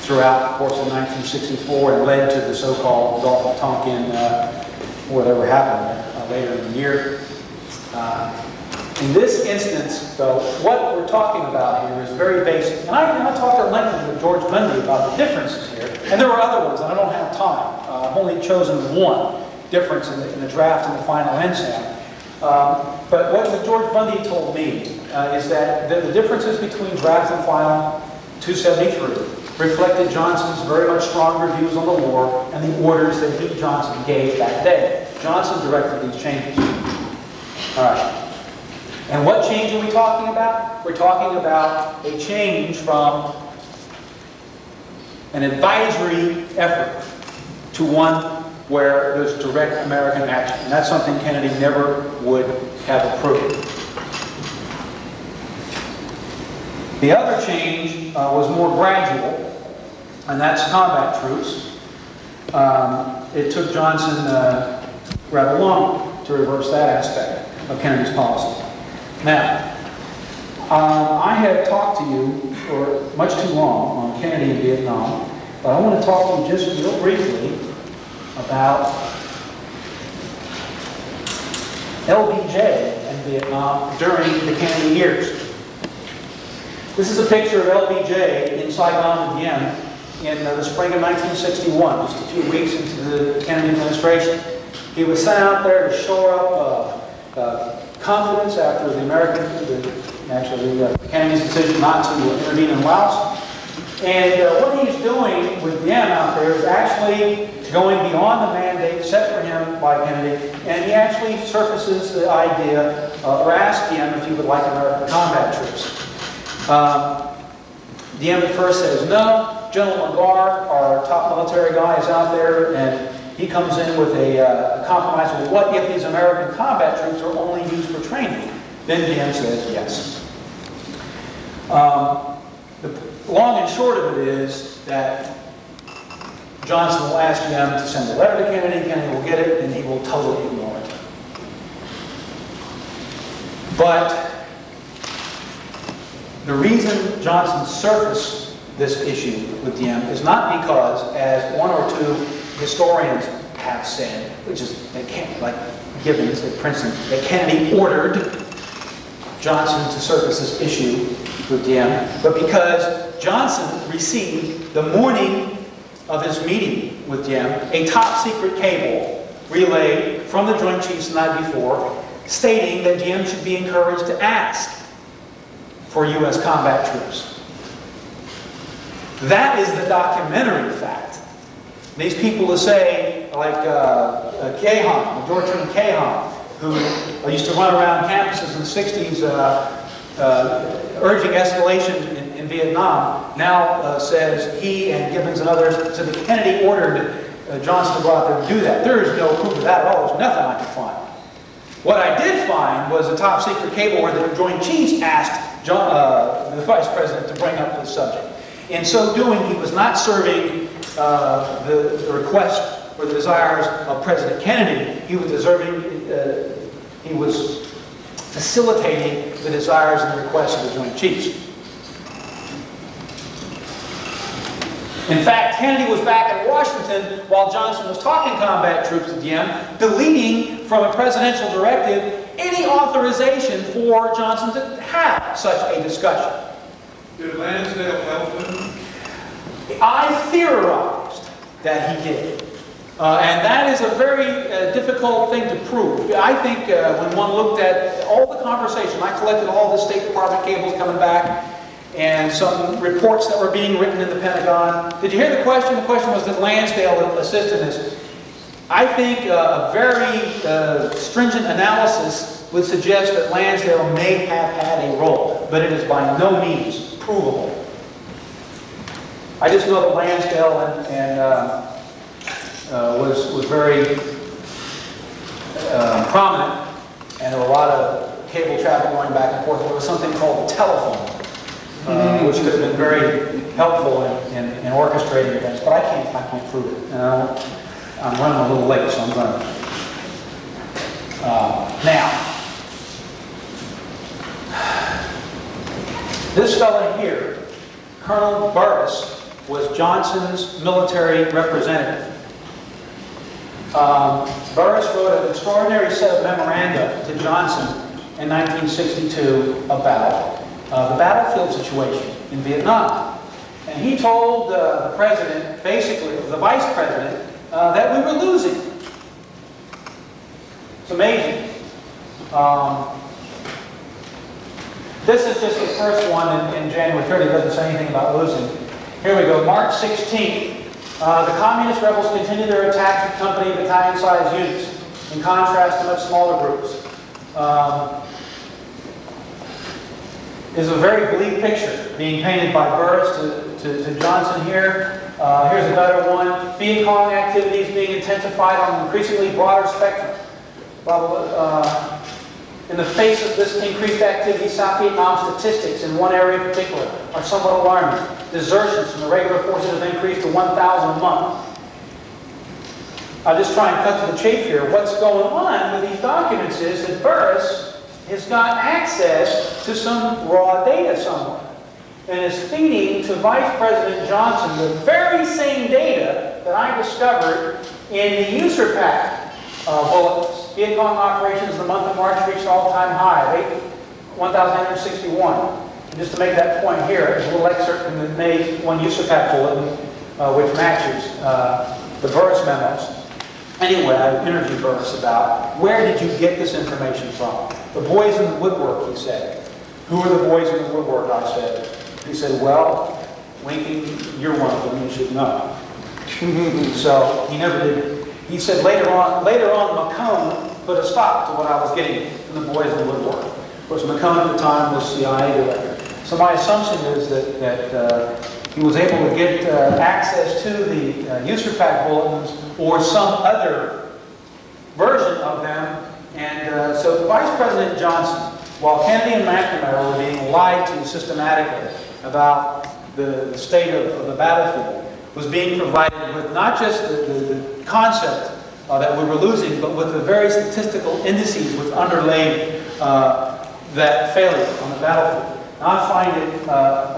throughout the course of 1964 and led to the so-called Gulf of Tonkin, whatever happened later in the year. In this instance, though, what we're talking about here is very basic. And I talked at length with George Bundy about the differences here. And there were other ones, and I don't have time. I've only chosen one difference in the draft and the final NSAM. But what George Bundy told me is that the differences between draft and final 273 reflected Johnson's very much stronger views on the war and the orders that he, Johnson, gave that day. Johnson directed these changes. All right. And what change are we talking about? We're talking about a change from an advisory effort to one where there's direct American action. And that's something Kennedy never would have approved. The other change was more gradual, and that's combat troops. It took Johnson rather long to reverse that aspect of Kennedy's policy. Now, I have talked to you for much too long on Kennedy and Vietnam, but I want to talk to you just real briefly about LBJ and Vietnam during the Kennedy years. This is a picture of LBJ in Saigon and Diem in the spring of 1961, just a few weeks into the Kennedy administration. He was sent out there to shore up confidence after the Kennedy's decision not to intervene in Laos. And what he's doing with Diem out there is actually going beyond the mandate set for him by Kennedy, and he actually surfaces the idea, or asks Diem if he would like American combat troops. Diem at first says no. General Lagarde, our top military guy, is out there, and he comes in with a compromise with what if these American combat troops are only used for training? Then Diem says yes. The long and short of it is that Johnson will ask Diem to send a letter to Kennedy, Kennedy will get it, and he will totally ignore it. But the reason Johnson surfaced this issue with Diem is not because, as one or two historians have said, which is, they can't, like Gibbons at Princeton, that Kennedy ordered Johnson to surface this issue with Diem, but because Johnson received, the morning of his meeting with Diem, a top secret cable relayed from the Joint Chiefs the night before, stating that Diem should be encouraged to ask for U.S. combat troops. That is the documentary fact. These people who say, like Cahan, George Cahan, who used to run around campuses in the 60s urging escalation in Vietnam, now says he and Gibbons and others said that Kennedy ordered Johnson to go out there and do that. There is no proof of that at all. There's nothing I could find. What I did find was a top secret cable where the Joint Chiefs asked the Vice President to bring up this subject. In so doing, he was not serving the request or the desires of President Kennedy. He was facilitating the desires and the requests of the Joint Chiefs. In fact, Kennedy was back in Washington while Johnson was talking combat troops again, deleting from a presidential directive any authorization for Johnson to have such a discussion. Did Lansdale help him? I theorized that he did. And that is a very difficult thing to prove. I think when one looked at all the conversation, I collected all the State Department cables coming back and some reports that were being written in the Pentagon. Did you hear the question? The question was, did Lansdale assist in this? I think a very stringent analysis would suggest that Lansdale may have had a role, but it is by no means provable. I just know that Lansdale was very prominent, and there were a lot of cable traffic going back and forth. There was something called the telephone, which could have been very helpful in orchestrating events, but I can't prove it. I'm running a little late, so I'm going to. Now, this fellow here, Colonel Burris, was Johnson's military representative. Burris wrote an extraordinary set of memoranda to Johnson in 1962 about the battlefield situation in Vietnam. And he told the president, basically, the vice president, that we were losing. It's amazing. This is just the first one in January 30. It doesn't say anything about losing. Here we go. March 16th. The communist rebels continue their attacks with company and battalion-sized units, in contrast to much smaller groups. Is a very bleak picture being painted by Burris to Johnson here. Here's a better one. Viet Cong activities being intensified on an increasingly broader spectrum. In the face of this increased activity, South Vietnam statistics in one area in particular are somewhat alarming. Desertions from the regular forces have increased to 1,000 a month. I'll just try and cut to the chase here. What's going on with these documents is that Burris has got access to some raw data somewhere and is feeding to Vice President Johnson the very same data that I discovered in the USERPAC bulletins. Viet Cong operations in the month of March reached an all-time high of 1,861. And just to make that point here, there's a little excerpt from the May 1 USERPAC bulletin, which matches the Burris memos. Anyway, I interviewed Burris about, where did you get this information from? The boys in the woodwork, he said. Who are the boys in the woodwork, I said. He said, well, Winky, you're one of them, you should know. So he never did. He said later on, McCone put a stop to what I was getting from the boys in the woodwork. Of course, McCone at the time was CIA director. So my assumption is that he was able to get access to the USERPAC bulletins or some other version of them. And so Vice President Johnson, while Kennedy and McNamara were being lied to systematically about the state of the battlefield, was being provided with not just the concept that we were losing, but with the very statistical indices which underlay that failure on the battlefield. Now, I find it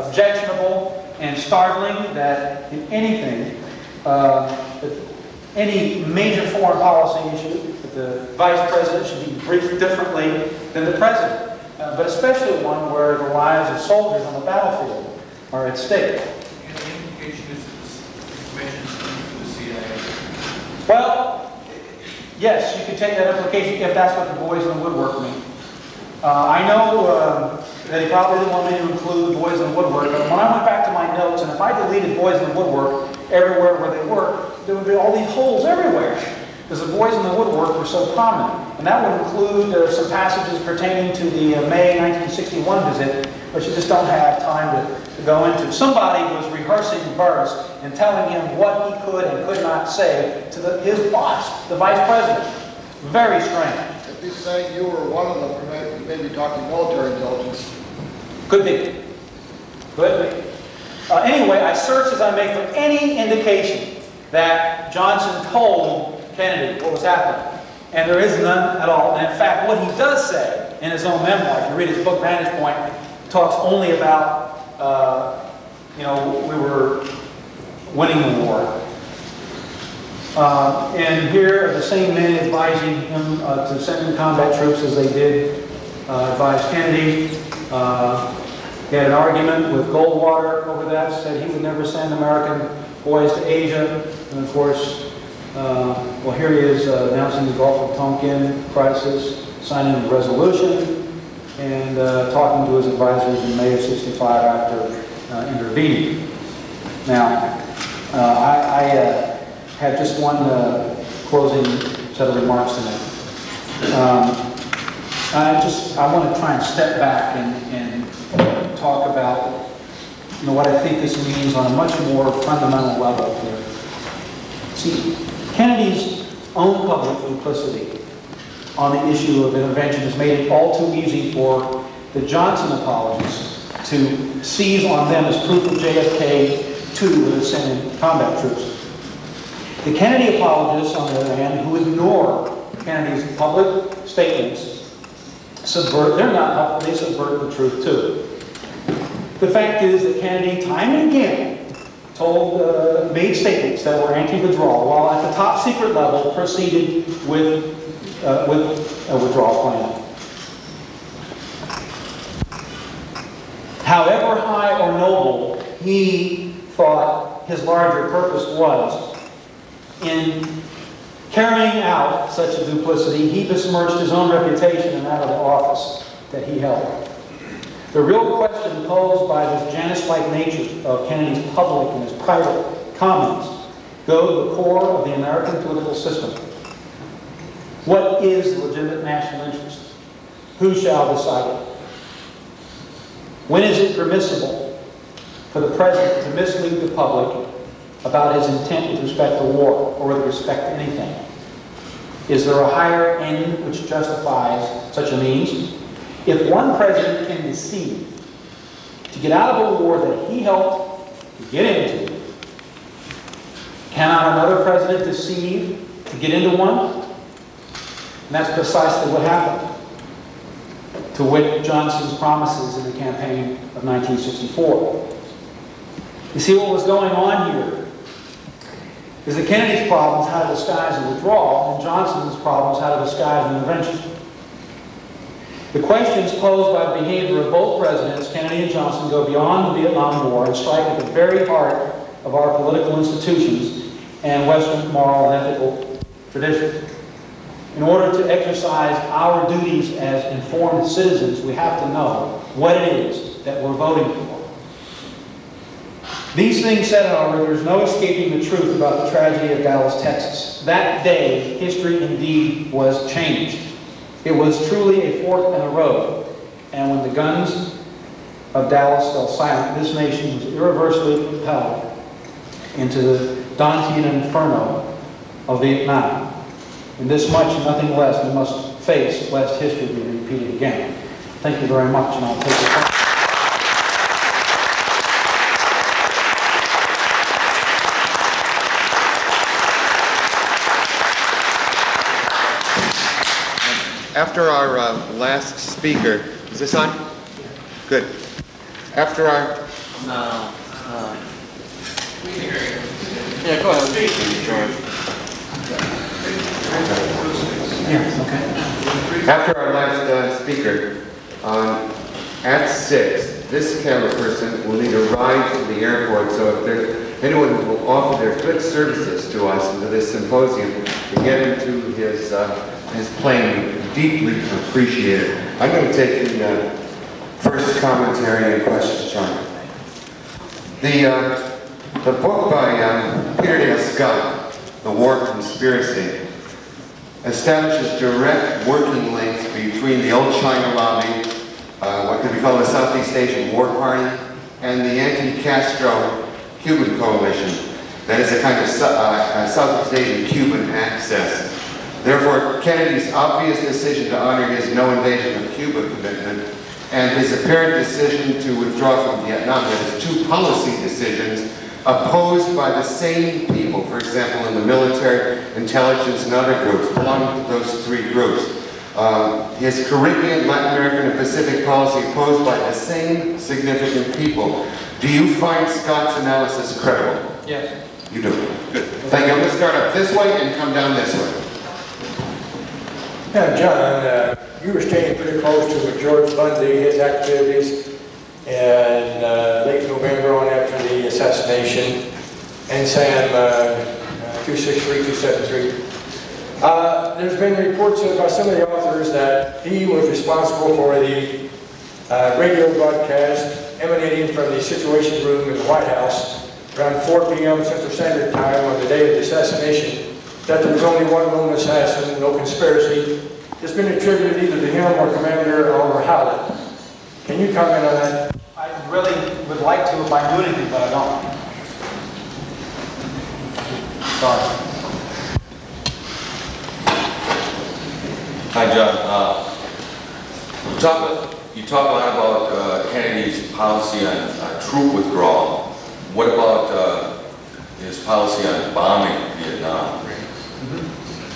objectionable and startling that in anything, any major foreign policy issue, that the Vice President should be briefed differently than the President, but especially one where the lives of soldiers on the battlefield are at stake. And the implication is that this information is coming from the CIA. Well, yes, you can take that implication if that's what the boys in the woodwork mean. I know that he probably didn't want me to include the boys in the woodwork, but when I went back to my notes, and if I deleted boys in the woodwork everywhere where they were, there would be all these holes everywhere, because the boys in the woodwork were so prominent. And that would include some passages pertaining to the May 1961 visit, which you just don't have time to go into. Somebody was rehearsing Burris and telling him what he could and could not say to his boss, the Vice President. Very strange. If he's saying you were one of them, maybe talking military intelligence. Could be. Could be. Anyway, I searched as I may for any indication that Johnson told Kennedy what was happening. And there is none at all. And in fact, what he does say in his own memoir, if you read his book, Vantage Point, talks only about, we were winning the war. And here are the same men advising him to send in combat troops as they did advise Kennedy. He had an argument with Goldwater over that, said he would never send American boys to Asia. And of course, well, here he is announcing the Gulf of Tonkin crisis, signing the resolution, and talking to his advisors in May of '65 after intervening. Now, I have just one closing set of remarks to make. I want to try and step back and talk about what I think this means on a much more fundamental level here. See, Kennedy's own public duplicity on the issue of intervention has made it all too easy for the Johnson apologists to seize on them as proof of JFK to send in combat troops. The Kennedy apologists, on the other hand, who ignore Kennedy's public statements, they're not helpful, they subvert the truth too. The fact is that Kennedy, time and again, made statements that were anti-withdrawal, while at the top secret level proceeded with a withdrawal plan. However high or noble he thought his larger purpose was, in carrying out such a duplicity, he besmirched his own reputation and that of the office that he held. The real question posed by the Janus-like nature of Kennedy's public and his private comments go to the core of the American political system. What is the legitimate national interest? Who shall decide it? When is it permissible for the President to mislead the public about his intent with respect to war or with respect to anything? Is there a higher end which justifies such a means? If one president can deceive to get out of a war that he helped to get into, cannot another president deceive to get into one? And that's precisely what happened to wit Johnson's promises in the campaign of 1964. You see, what was going on here is that Kennedy's problem is how to disguise a withdrawal, and Johnson's problem is how to disguise an intervention. The questions posed by the behavior of both presidents, Kennedy and Johnson, go beyond the Vietnam War and strike at the very heart of our political institutions and Western moral and ethical tradition. In order to exercise our duties as informed citizens, we have to know what it is that we're voting for. These things said, however, there's no escaping the truth about the tragedy of Dallas, Texas. That day, history indeed was changed. It was truly a fork in the road. And when the guns of Dallas fell silent, this nation was irreversibly propelled into the Dantean inferno of Vietnam. And this much, nothing less, we must face, lest history be repeated again. Thank you very much, and I'll take your question. After our last speaker, is this on? Good. After our... Yeah, go ahead. George. Yeah, okay. After our last speaker, at 6, this camera person will need a ride to the airport, so if there's anyone who will offer their good services to us into this symposium to get into his plane, deeply appreciated. I'm going to take the first commentary and questions, John. The book by Peter Dale Scott, The War Conspiracy, establishes direct working links between the old China lobby, what could be called the Southeast Asian War Party, and the anti-Castro Cuban coalition. That is a kind of Southeast Asian Cuban access. Therefore, Kennedy's obvious decision to honor his no invasion of Cuba commitment and his apparent decision to withdraw from Vietnam, that is, two policy decisions opposed by the same people, for example, in the military, intelligence, and other groups, belonging to those three groups. His Caribbean, Latin American, and Pacific policy opposed by the same significant people. Do you find Scott's analysis credible? Yes. You do. Good. Thank you. I'm going to start up this way and come down this way. Yeah, John, you were staying pretty close to George Bundy, his activities in late November on after the assassination, and Sam 263, 273. There's been reports by some of the authors that he was responsible for the radio broadcast emanating from the Situation Room in the White House around 4 p.m. Central Standard Time on the day of the assassination, that there was only one lone assassin, no conspiracy. It's been attributed either to him or Commander Oliver Howlett. Can you comment on that? I really would like to if I knew anything, but I don't. Sorry. Hi, John. You talk a lot about Kennedy's policy on troop withdrawal. What about his policy on bombing Vietnam?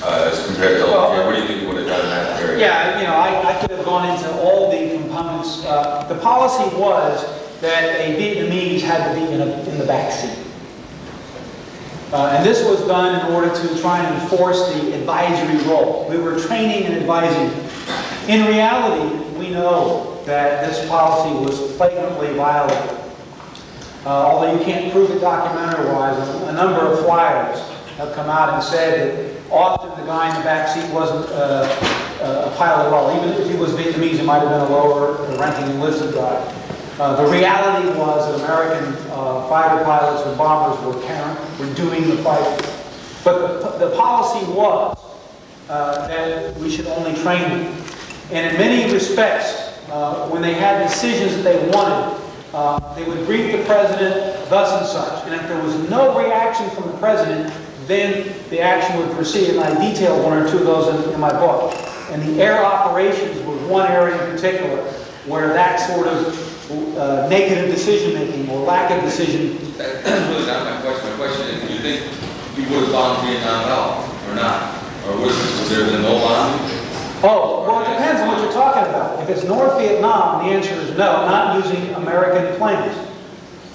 As compared to LBJ, what do you think he would have done in that area? Yeah, you know, I could have gone into all the components. The policy was that a Vietnamese had to be in the back seat. And this was done in order to try and enforce the advisory role. We were training and advising. In reality, we know that this policy was flagrantly violated. Although you can't prove it documentary-wise, a number of flyers have come out and said that often the guy in the back seat wasn't a pilot at all. Even if he was Vietnamese, he might have been a lower ranking enlisted guy. The reality was that American fighter pilots and bombers were doing the fighting. But the policy was that we should only train them. And in many respects, when they had decisions that they wanted, they would brief the president thus and such. And if there was no reaction from the president, then the action would proceed. And I detail one or two of those in my book. And the air operations was one area in particular where that sort of negative decision-making or lack of decision. That's really not my question. My question is, do you think he would have bombed Vietnam out or not? Or was there been no bombing? Oh, well, it depends on what you're talking about. If it's North Vietnam, the answer is no, not using American planes.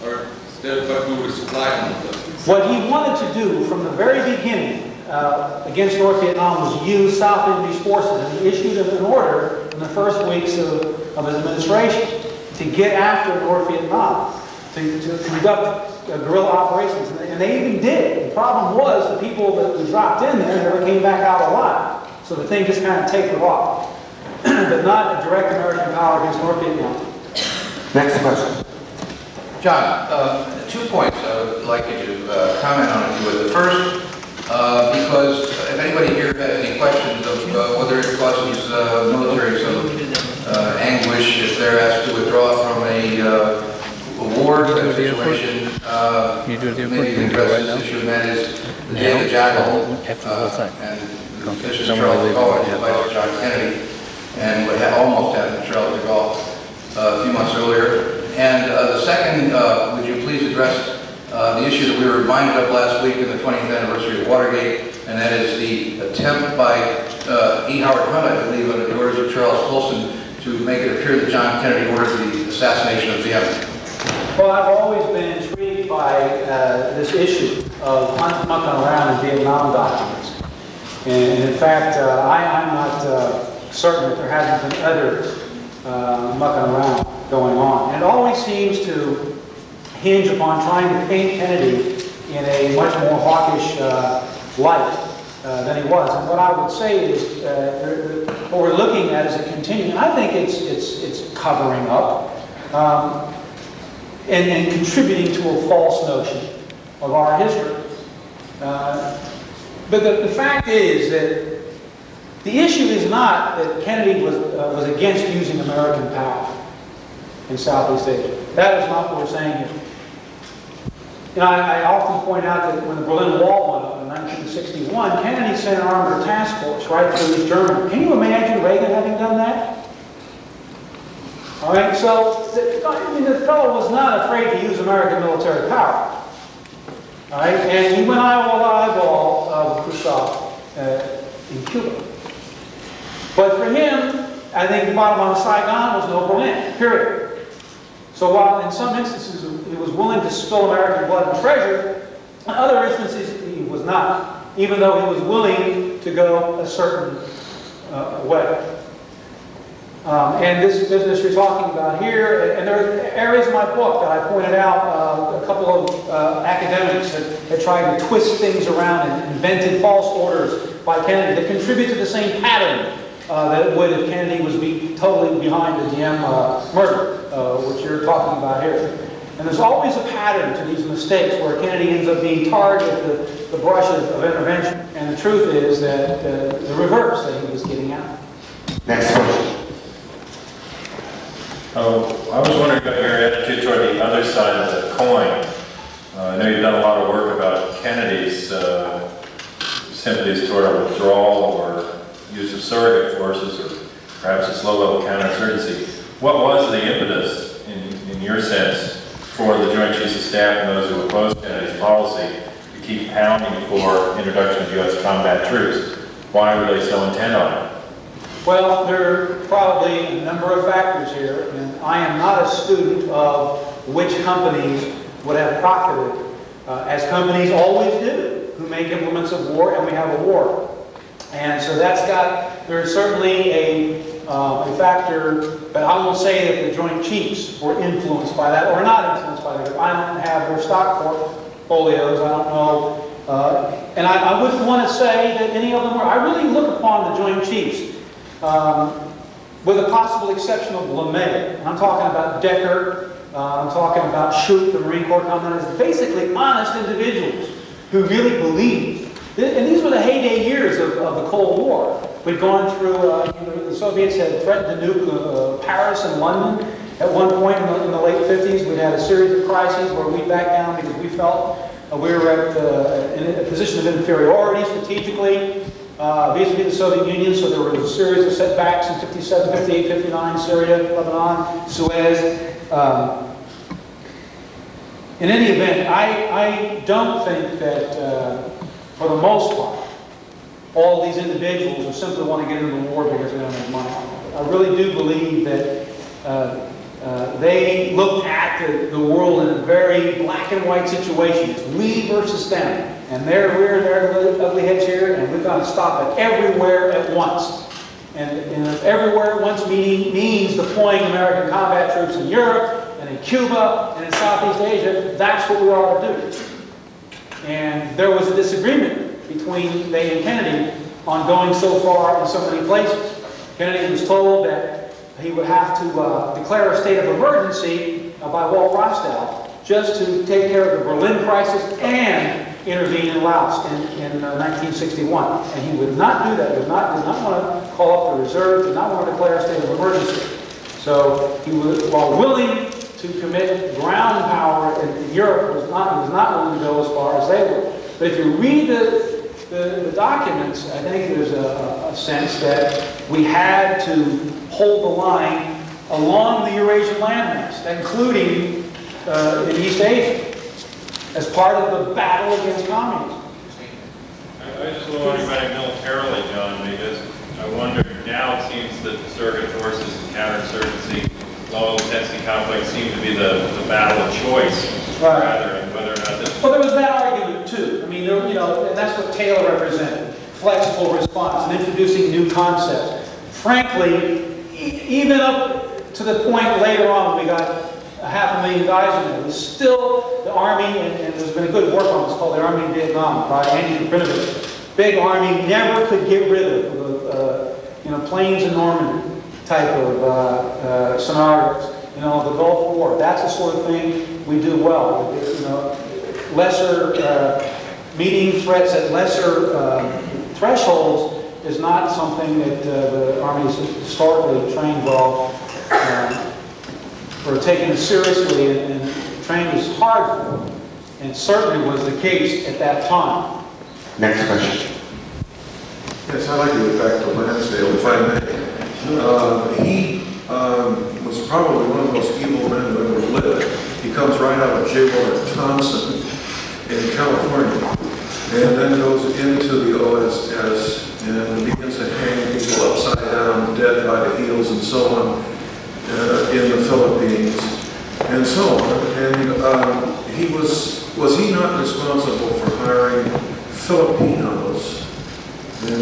Or but we would supply them with them? What he wanted to do from the very beginning against North Vietnam was use South Vietnamese forces, and he issued an order in the first weeks of his administration to get after North Vietnam, to conduct guerrilla operations, and they even did. The problem was the people that dropped in there never came back out alive. So the thing just kind of tapered off, but not a direct American power against North Vietnam. Next question. John, 2 points I would like you to comment on, if you would. The first, because if anybody here has any questions of whether it causes military some anguish if they're asked to withdraw from a war situation, maybe you can address this issue, and that is the day of Jackal and Mr. Charles de Gaulle invited John Kennedy, and what had almost happened to Charles de Gaulle a few months earlier. And the second, would you please address the issue that we were reminded of last week in the 20th anniversary of Watergate, and that is the attempt by E. Howard Hunt, I believe, under the orders of Charles Colson, to make it appear that John Kennedy ordered the assassination of Diem. Well, I've always been intrigued by this issue of mucking around in Vietnam documents. And in fact, I'm not certain that there hasn't been other mucking around going on. And it always seems to hinge upon trying to paint Kennedy in a much more hawkish light than he was. And what I would say is what we're looking at is a continuing. I think it's covering up and contributing to a false notion of our history. But the fact is that the issue is not that Kennedy was against using American power in Southeast Asia. That is not what we're saying here. You know, I often point out that when the Berlin Wall went up in 1961, Kennedy sent an armored task force right through East Germany. Can you imagine Reagan having done that? All right, so the fellow was not afraid to use American military power. All right, and he went eyeball with Khrushchev in Cuba. But for him, I think the bottom line of Saigon was no Berlin, period. So while in some instances he was willing to spill American blood and treasure, In other instances, he was not, even though he was willing to go a certain way. And this business you're talking about here, and there are areas in my book that I pointed out, a couple of academics that tried to twist things around and invented false orders by Kennedy that contribute to the same pattern that it would if Kennedy was totally behind the DM murder, which you're talking about here. And there's always a pattern to these mistakes where Kennedy ends up being tarred with the brush of intervention. And the truth is that the reverse that he was getting at. Next question. I was wondering about your attitude toward the other side of the coin. I know you've done a lot of work about Kennedy's sympathies toward a withdrawal or use of surrogate forces, or perhaps its low-level counterinsurgency. What was the impetus, in your sense, for the Joint Chiefs of Staff and those who opposed Kennedy's policy to keep pounding for introduction of U.S. combat troops? Why were they so intent on it? Well, there are probably a number of factors here, and I am not a student of which companies would have profited, as companies always do, who make implements of war, and we have a war. And so there's certainly a factor, but I won't say that the Joint Chiefs were influenced by that, or not influenced by that. I don't have their stock portfolios, I don't know. And I wouldn't want to say that any of them were. I really look upon the Joint Chiefs, with a possible exception of LeMay. And I'm talking about Decker, I'm talking about Shoup, the Marine Corps Commandant, as basically honest individuals who really believed. And these were the heyday years of the Cold War. We'd gone through, the Soviets had threatened to nuke Paris and London at one point in the late 50s. We'd had a series of crises where we backed down because we felt we were in a position of inferiority strategically vis-a-vis the Soviet Union. So there was a series of setbacks in 57, 58, 59, Syria, Lebanon, Suez. In any event, I don't think that, for the most part, all these individuals who simply want to get into the war because they don't have money. I really do believe that they looked at the world in a very black and white situation. It's we versus them. And they're rearing their ugly heads here, and we've got to stop it everywhere at once. And if everywhere at once means deploying American combat troops in Europe, and in Cuba, and in Southeast Asia, that's what we ought to do. And there was a disagreement between they and Kennedy on going so far in so many places. Kennedy was told that he would have to declare a state of emergency by Walt Rostow just to take care of the Berlin crisis and intervene in Laos in 1961. And he would not do that, did not want to call up the reserve, did not want to declare a state of emergency. So he was, while willing to commit ground power in Europe, he was not willing to go as far as they were. But if you read the documents, I think there's a sense that we had to hold the line along the Eurasian landmass, including in East Asia, as part of the battle against communism. I just wondering about it militarily, John, because I wonder, now it seems that the surrogate forces and counterinsurgency, low intensity conflict seem to be the battle of choice, Right. rather, and whether or not this. Well, there was that argument too. I mean, and that's what Taylor represented: flexible response and introducing new concepts. Frankly, even up to the point later on, we got 500,000 guys in there. It was still the Army, and there's been a good work on this called the Army in Vietnam by Andy Dobrinovich. Big Army never could get rid of plains and Normandy type of scenarios. The Gulf War. That's the sort of thing we do well. Lesser meeting threats at lesser thresholds is not something that the Army is historically trained well for taking it seriously and trained as hard for. And certainly was the case at that time. Next question. Yes, I'd like to get back to Lansdale, if I may. He was probably one of the most evil men who ever lived. He comes right out of jail at Thompson in California, and then goes into the OSS and begins to hang people upside down, dead by the heels and so on, in the Philippines, and so on. And he was was he not responsible for hiring Filipinos in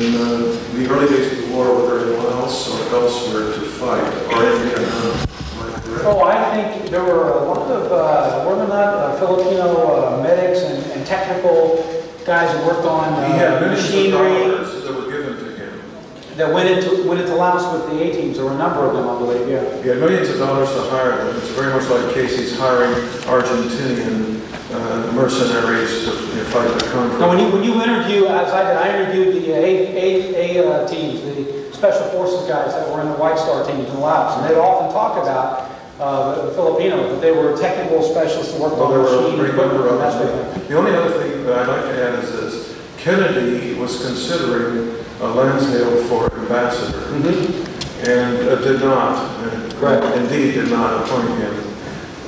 the early days of the war, whether in Laos or elsewhere, to fight, or in Vietnam? Am I correct? Oh, I think there were a lot of, were there not Filipino medics and technical guys who worked on He had millions of machinery dollars that were given to him. that went into Laos with the A-teams. There were a number of them, I believe, yeah. He had millions of dollars to hire them. It's very much like Casey's hiring Argentinian mercenaries to fight the conflict. Now, when you interview, as I interviewed the A teams, the special forces guys that were in the White Star teams in Laos, and they'd often talk about the Filipinos, that they were technical specialists who worked on machine equipment and that sort of thing. The only other thing that I'd like to add is this. Kennedy was considering Lansdale for ambassador, and did not, indeed did not appoint him.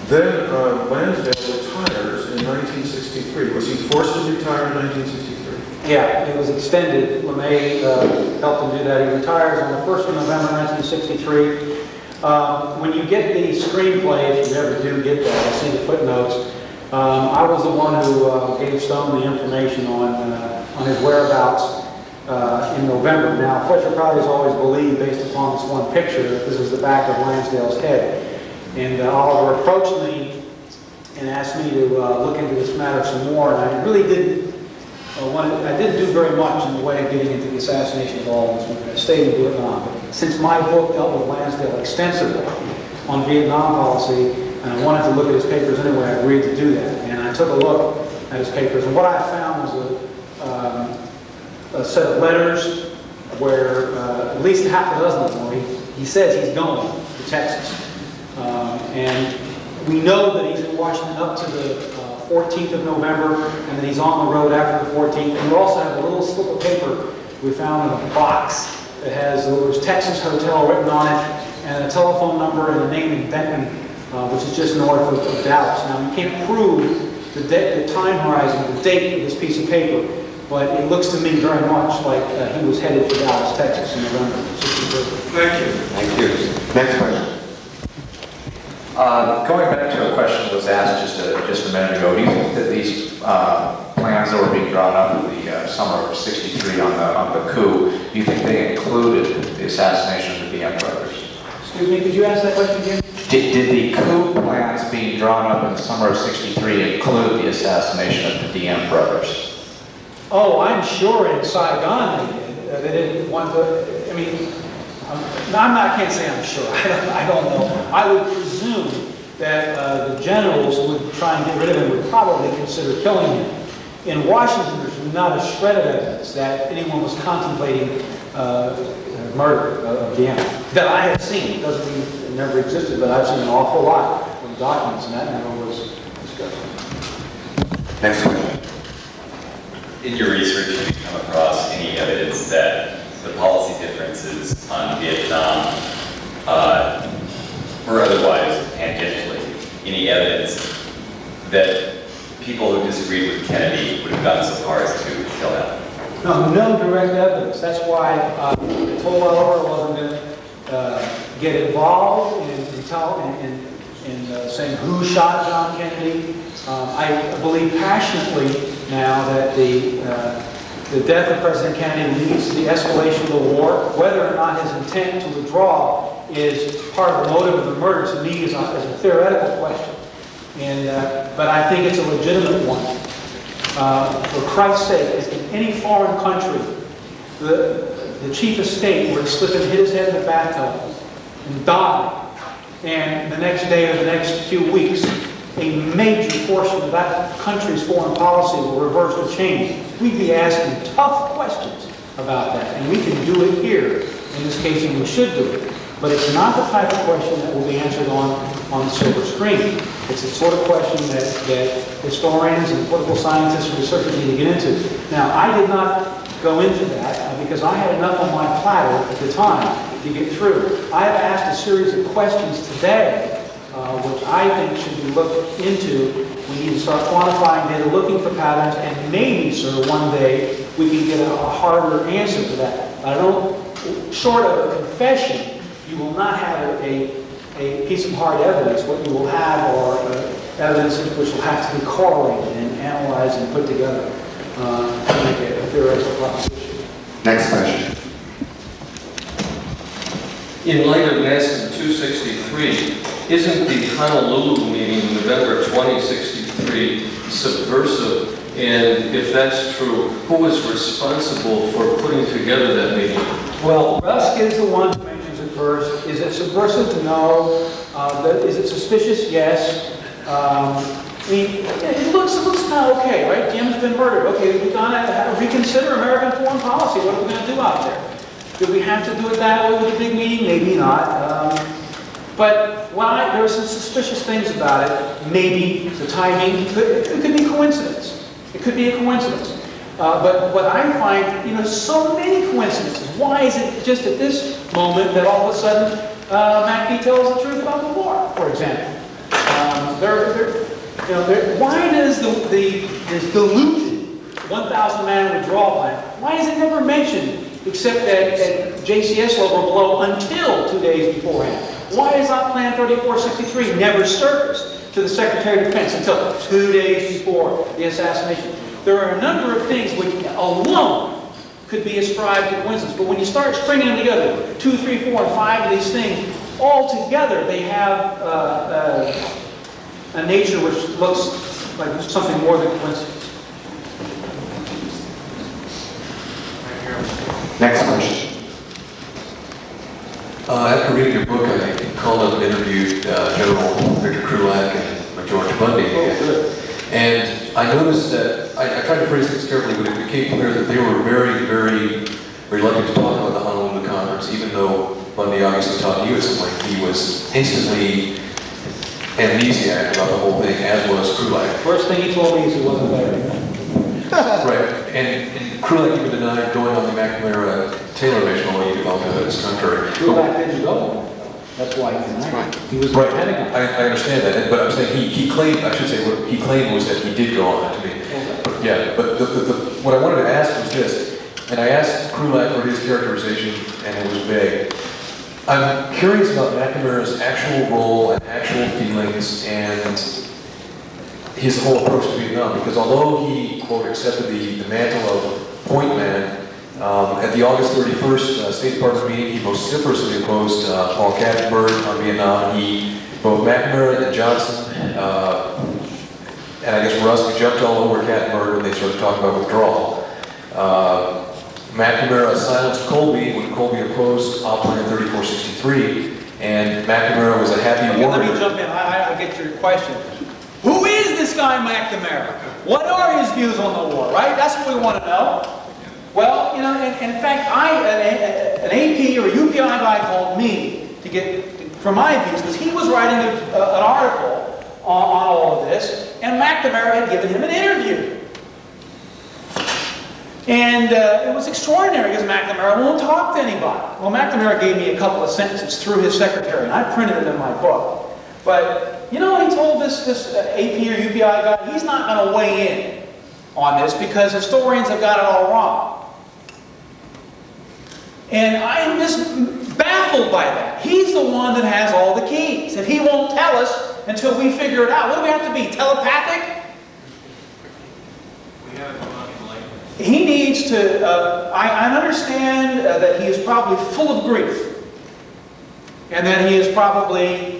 Then Lansdale retires in 1963. Was he forced to retire in 1963? Yeah, it was extended. LeMay helped him do that. He retires on the 1st of November 1963. When you get the screenplay, if you ever do get that, I see the footnotes. I was the one who gave Stone the information on his whereabouts in November. Now, Fletcher Crowley's always believed, based upon this one picture, that this is the back of Lansdale's head. And Oliver approached me and asked me to look into this matter some more. And I really didn't I didn't do very much in the way of getting into the assassination of all this when I stayed in Vietnam. But since my book dealt with Lansdale extensively on Vietnam policy, and I wanted to look at his papers anyway, I agreed to do that. And I took a look at his papers, and what I found was a set of letters where at least half a dozen of them, he says he's going to Texas. And we know that he's in Washington up to the 14th of November, and that he's on the road after the 14th. And we also have a little slip of paper we found in a box that has the words Texas Hotel written on it, and a telephone number and a name in Benton, which is just north of Dallas. Now, we can't prove the time horizon, the date of this piece of paper, but it looks to me very much like he was headed for Dallas, Texas in November of '63. Thank you. Thank you. Next question. Going back to a question that was asked just a minute ago, do you think that these plans that were being drawn up in the summer of '63 on the coup, do you think they included the assassination of the DM brothers? Excuse me, could you ask that question again? Did the coup plans being drawn up in the summer of '63 include the assassination of the DM brothers? Oh, I'm sure in Saigon they did. They didn't want to, I mean, I can't say I'm sure. I don't know. I would presume that the generals who would try and get rid of him would probably consider killing him. In Washington, there's not a shred of evidence that anyone was contemplating murder of DM. That I have seen. It doesn't mean it never existed, but I've seen an awful lot of documents, and that never was discussed. Next question. In your research, have you come across any evidence that the policy differences on Vietnam, or otherwise tangentially, any evidence that people who disagreed with Kennedy would have gotten so far as to kill him? No direct evidence. That's why I told Oliver I wasn't going to get involved in saying who shot John Kennedy. I believe passionately now that the death of President Kennedy leads to the escalation of the war. Whether or not his intent to withdraw is part of the motive of the murder, to me, is a theoretical question. But I think it's a legitimate one. For Christ's sake, if in any foreign country, the chief of state were to slip and hit his head in the bathtub and die, and the next day or the next few weeks, a major portion of that country's foreign policy will reverse or change, we'd be asking tough questions about that. And we can do it here in this case, and we should do it. But it's not the type of question that will be answered on the silver screen. It's the sort of question that historians and political scientists and researchers need to get into. Now, I did not go into that because I had enough on my platter at the time to get through. I have asked a series of questions today which I think should be looked into. We need to start quantifying data, looking for patterns, and maybe, sir, one day we can get a harder answer to that. I don't, short of a confession, you will not have a piece of hard evidence. What you will have are evidences which will have to be correlated and analyzed and put together to make a theoretical proposition. Next question. In light of NASA 263, isn't the Honolulu meeting, November 2063, subversive? And if that's true, who was responsible for putting together that meeting? Well, Rusk is the one who mentions it first. Is it subversive? No. Is it suspicious? Yes. I mean, it looks kind of okay, right? Jim's been murdered. Okay, we're going to reconsider American foreign policy. What are we going to do out there? Do we have to do it that way with a big meeting? Maybe not. But there are some suspicious things about it. Maybe the timing. It could be coincidence. It could be a coincidence. But what I find, so many coincidences. Why is it just at this moment that all of a sudden McAfee tells the truth about the war, for example? Why does this diluted 1,000-man withdrawal plan, why is it never mentioned except at JCS level or below until 2 days beforehand? Why is that Plan 3463 never surfaced to the Secretary of Defense until 2 days before the assassination? There are a number of things which alone could be ascribed to coincidence, but when you start stringing them together, 2, 3, 4, and 5 of these things, all together they have a nature which looks like something more than coincidence. Next question. After reading your book, I called up and interviewed General Victor Krulak and George Bundy. And I noticed that, I tried to phrase things carefully, but it became clear that they were very, very reluctant to talk about the Honolulu Conference, even though Bundy obviously taught you at some point. He was instantly amnesiac about the whole thing, as was Krulak. First thing he told me is he wasn't there. Right, and Krulak even denied going on the McNamara-Taylor mission, although he developed evidence contrary. Krulak didn't go. That's why he denied it. He was right. I understand that, but I'm saying he claimed, I should say, what he claimed was that he did go on that to me. But, yeah, but what I wanted to ask was this, and I asked Krulak for his characterization, and it was vague. I'm curious about McNamara's actual role and actual feelings and his whole approach to Vietnam, because although he, quote, accepted the mantle of point man, at the August 31st State Department meeting, he vociferously opposed Paul Katzenberg on Vietnam. Both McNamara and Johnson, and I guess Rusk jumped all over Katzenberg when they started talking about withdrawal. McNamara silenced Colby when Colby opposed Op Plan 3463, and McNamara was a happy warrior. Let me jump in. I get your question. Who is this guy McNamara? What are his views on the war, right? That's what we want to know. Well, in fact, an AP or a UPI guy called me to get for my views, because he was writing an article on all of this, and McNamara had given him an interview. And it was extraordinary because McNamara won't talk to anybody. Well, McNamara gave me a couple of sentences through his secretary, and I printed it in my book. But, he told this AP or UPI guy, he's not going to weigh in on this because historians have got it all wrong. And I am just baffled by that. He's the one that has all the keys, and he won't tell us until we figure it out. What do we have to be, telepathic? We have He needs to, I understand that he is probably full of grief, and that he is probably,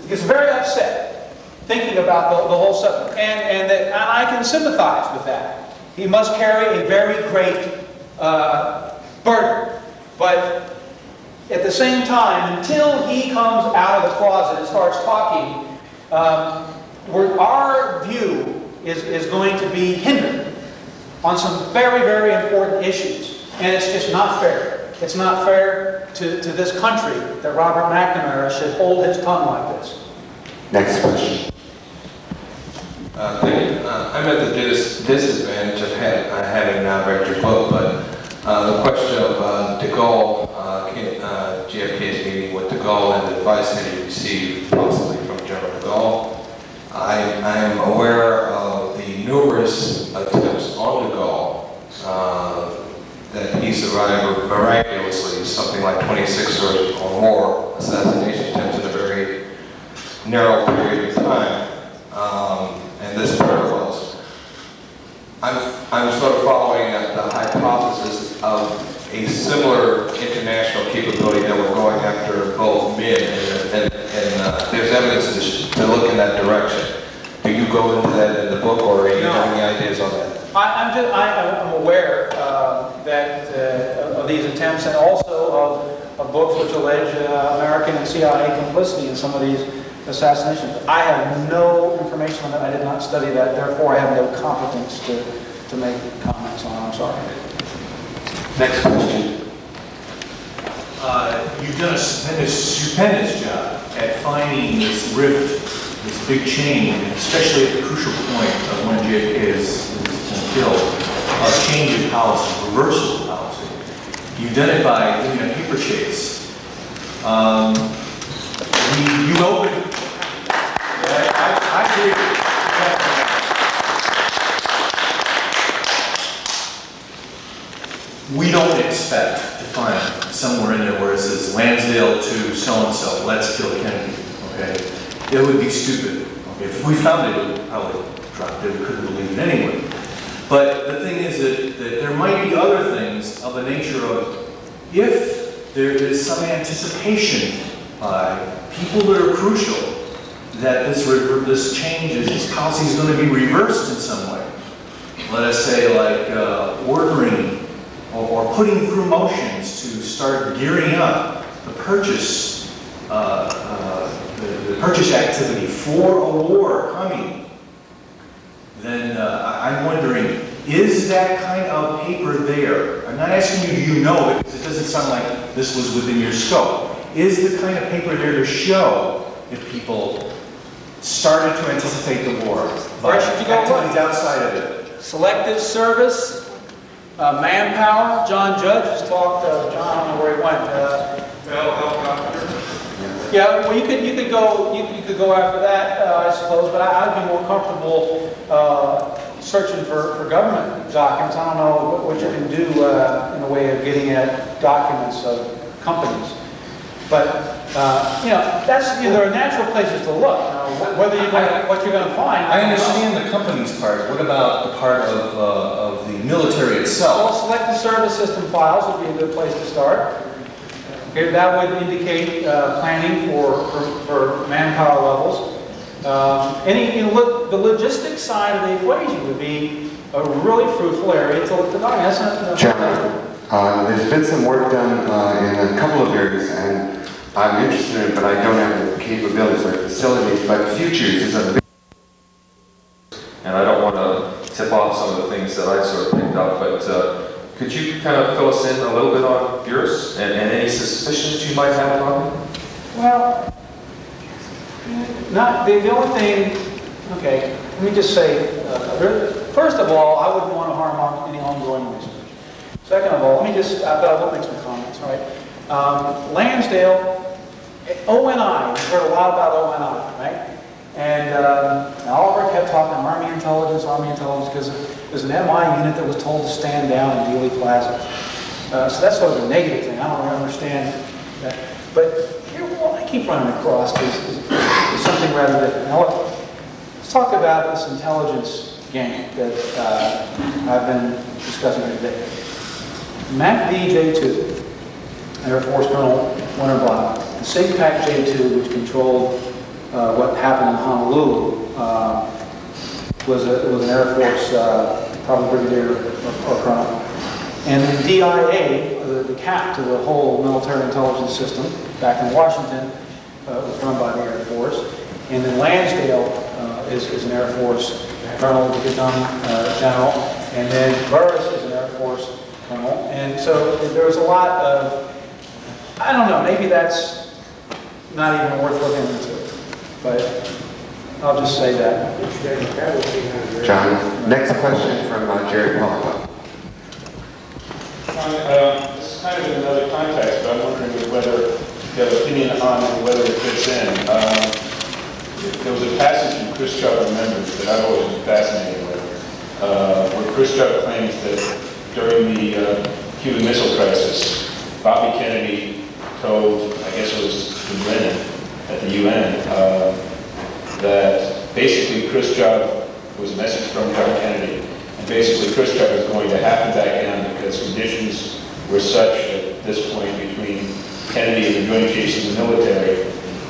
gets very upset thinking about the whole subject, and I can sympathize with that. He must carry a very great burden, but at the same time, until he comes out of the closet and starts talking, our view is going to be hindered on some very, very important issues, and it's just not fair. It's not fair to this country that Robert McNamara should hold his tongue like this. Next question. Thank you. I'm at the disadvantage of having not read your book, but the question of de Gaulle, JFK's meeting with de Gaulle and the advice that he received possibly from General de Gaulle. I am aware of the numerous attempts on de Gaulle that he survived miraculously, something like 26 or more assassination attempts in a very narrow period of time. possibility that we're going after both men, and there's evidence to look in that direction. Do you go into that in the book, or do you have any ideas on that? I'm aware of these attempts, and also of books which allege American and CIA complicity in some of these assassinations. I have no information on that. I did not study that. Therefore, I have no competence to make comments on it. I'm sorry. Next question. You've done a stupendous job at finding this rift, this big chain, and especially at the crucial point of when JFK is killed, of change in policy, reversal of policy. You've done it by doing a paper chase. You opened. I agree. We don't expect to find somewhere in there where it says Lansdale to so-and-so, let's kill Kennedy, okay? It would be stupid. Okay? If we found it, it would probably drop it. We couldn't believe it anyway. But the thing is that there might be other things of the nature of, if there is some anticipation by people that are crucial that this change, this policy is going to be reversed in some way. Let us say like ordering or putting through motions to start gearing up the purchase, the purchase activity for a war coming, then I'm wondering, is that kind of paper there? I'm not asking you, do you know, because it doesn't sound like this was within your scope. Is the kind of paper there to show if people started to anticipate the war by activities outside of it? Selective service. Manpower. John Judge has talked. John, I don't know where he went. Helicopter. Yeah, well, you could go after that, I suppose. But I'd be more comfortable searching for government documents. I don't know what you can do in the way of getting at documents of companies. But there are natural places to look. Whether what you're going to find. I understand the company's part. What about the part of the military itself? Well, selective service system files would be a good place to start. Okay, that would indicate planning for manpower levels. The logistics side of the equation would be a really fruitful area to look at. John, there's been some work done in a couple of areas, and I'm interested in it, but I don't have the capabilities or facilities. But futures is a big. And I don't want to tip off some of the things that I sort of picked up, but could you kind of fill us in a little bit on yours and any suspicions you might have on it? Well, not the only thing. Okay, let me just say. First of all, I wouldn't want to harm any ongoing research. Second of all, let me just. But I will make some comments. Right? Lansdale, ONI. We've heard a lot about ONI, right? And Oliver kept talking Army intelligence, because there's an MI unit that was told to stand down in Dealey Plaza. So that's sort of a negative thing. I don't really understand that. But here, what I keep running across is something rather different. Now, let's talk about this intelligence game that I've been discussing here today. MACV J2, Air Force Colonel Winterbottom, and SIGPAC J2, which controlled what happened in Honolulu, was an Air Force, probably brigadier or colonel. And the DIA, the cap to the whole military intelligence system back in Washington, was run by the Air Force. And then Lansdale is an Air Force colonel to become general. And then Burris is an Air Force colonel. And so there's a lot of, I don't know, maybe that's not even worth looking into. But I'll just say that. John, next question from Jerry Pollock. This is kind of in another context, but I'm wondering whether you have an opinion on whether it fits in. There was a passage in Khrushchev Remembers that I've always been fascinated with, where Khrushchev claims that during the Cuban Missile Crisis, Bobby Kennedy told, I guess it was Newman at the UN, that basically Khrushchev was a message from John Kennedy, and basically Khrushchev was going to have to back down because conditions were such at this point between Kennedy in the Joint Chiefs of the military,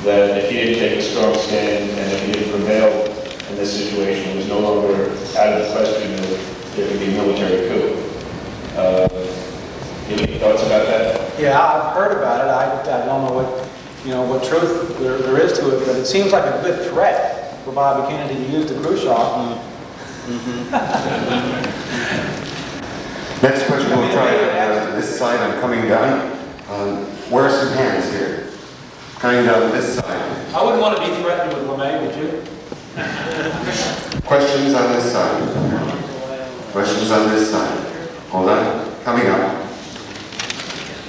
that if he didn't take a strong stand and if he didn't prevail in this situation, it was no longer out of the question that there could be a military coup. Any thoughts about that? Yeah, I've heard about it. I don't know what truth there is to it, but it seems like a good threat for Bobby Kennedy to use the Khrushchev. Next question, we'll try this side. I'm coming down. Where are some hands here? Coming down this side. I wouldn't want to be threatened with LeMay, would you? Questions on this side. Questions on this side. Hold on. Coming up.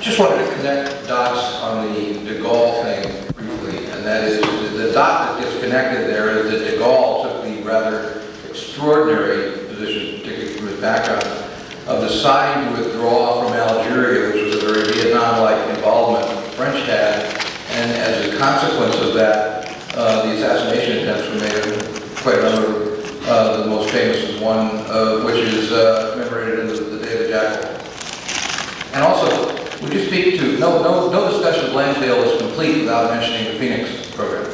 Just wanted to connect dots on the de Gaulle thing briefly, and that is the dot that gets connected there is that de Gaulle took the rather extraordinary position, particularly from his background, of deciding to withdraw from Algeria, which was a very Vietnam-like involvement the French had, and as a consequence of that, the assassination attempts were made on quite a number. The most famous is one which is commemorated in the Day of the Jackal. And also, would you speak to, no discussion of Lansdale is complete without mentioning the Phoenix program.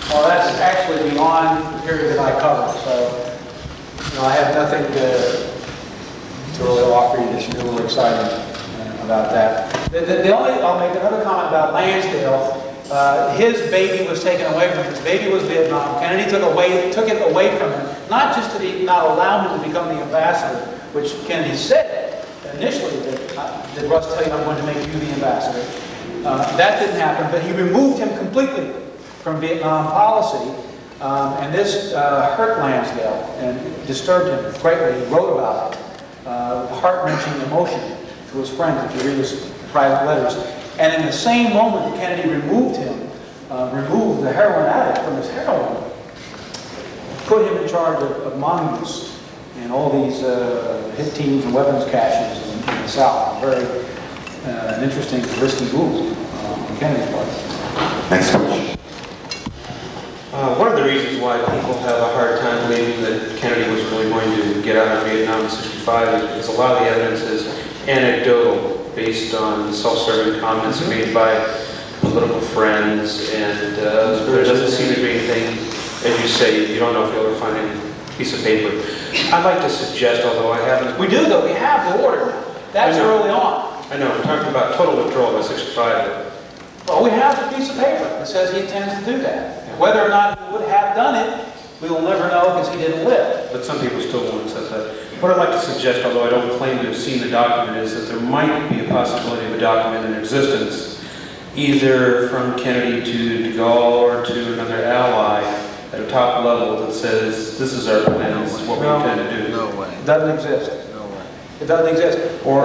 Well, that's actually beyond the period that I covered, so I have nothing to really offer you that's new or exciting about that. I'll make another comment about Lansdale. His baby was taken away from him. His baby was Vietnam. Kennedy took it away from him, not just to not allow him to become the ambassador, which Kennedy said initially did Russ tell you I'm going to make you the ambassador? That didn't happen, but he removed him completely from Vietnam policy, and this hurt Lansdale and disturbed him greatly. He wrote about it, heart-wrenching emotion to his friends if you read his private letters. And in the same moment that Kennedy removed him, removed the heroin addict from his heroin, put him in charge of mongoose and all these hit teams and weapons caches in the South. Very an interesting, risky move on Kennedy's part. Next question. One of the reasons why people have a hard time believing that Kennedy was really going to get out of Vietnam in '65 is because a lot of the evidence is anecdotal, based on self-serving comments made by political friends, and there doesn't seem to be anything, as you say, you don't know if you'll ever find any piece of paper. I'd like to suggest, although I haven't... We do, though. We have the order. That's early on. I know. We're talking about total withdrawal by '65. Well, we have a piece of paper that says he intends to do that. Whether or not he would have done it, we will never know because he didn't live. But some people still won't accept that. What I'd like to suggest, although I don't claim to have seen the document, is that there might be a possibility of a document in existence, either from Kennedy to de Gaulle or to another ally at a top level that says, this is our plan, this is what we intend to do. No way. It doesn't exist. No way. It doesn't exist. Or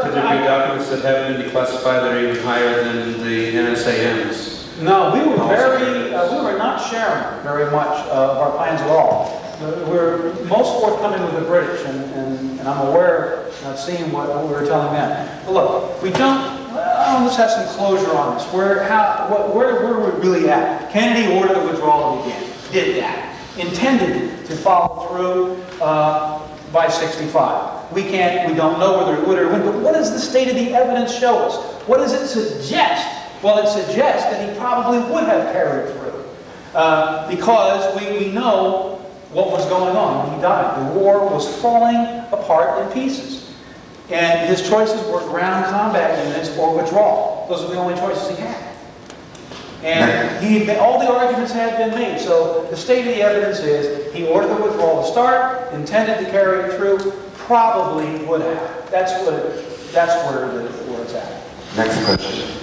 could there be documents that haven't been declassified that are even higher than the NSAM's? No, we were we were not sharing very much of our plans at all. We're most forthcoming with the British, and I'm aware of seeing what we were telling them. But look, we don't, let's have some closure on this. Where are we really at? Kennedy ordered the withdrawal to begin. Did that. Intended to follow through by '65. We don't know whether it would or wouldn't, but what does the state of the evidence show us? What does it suggest? Well, it suggests that he probably would have carried through because we know what was going on when he died. The war was falling apart in pieces. And his choices were ground combat units or withdrawal. Those were the only choices he had. And all the arguments had been made. So the state of the evidence is he ordered the withdrawal to start, intended to carry it through, probably would have. That's where it's at. Next question.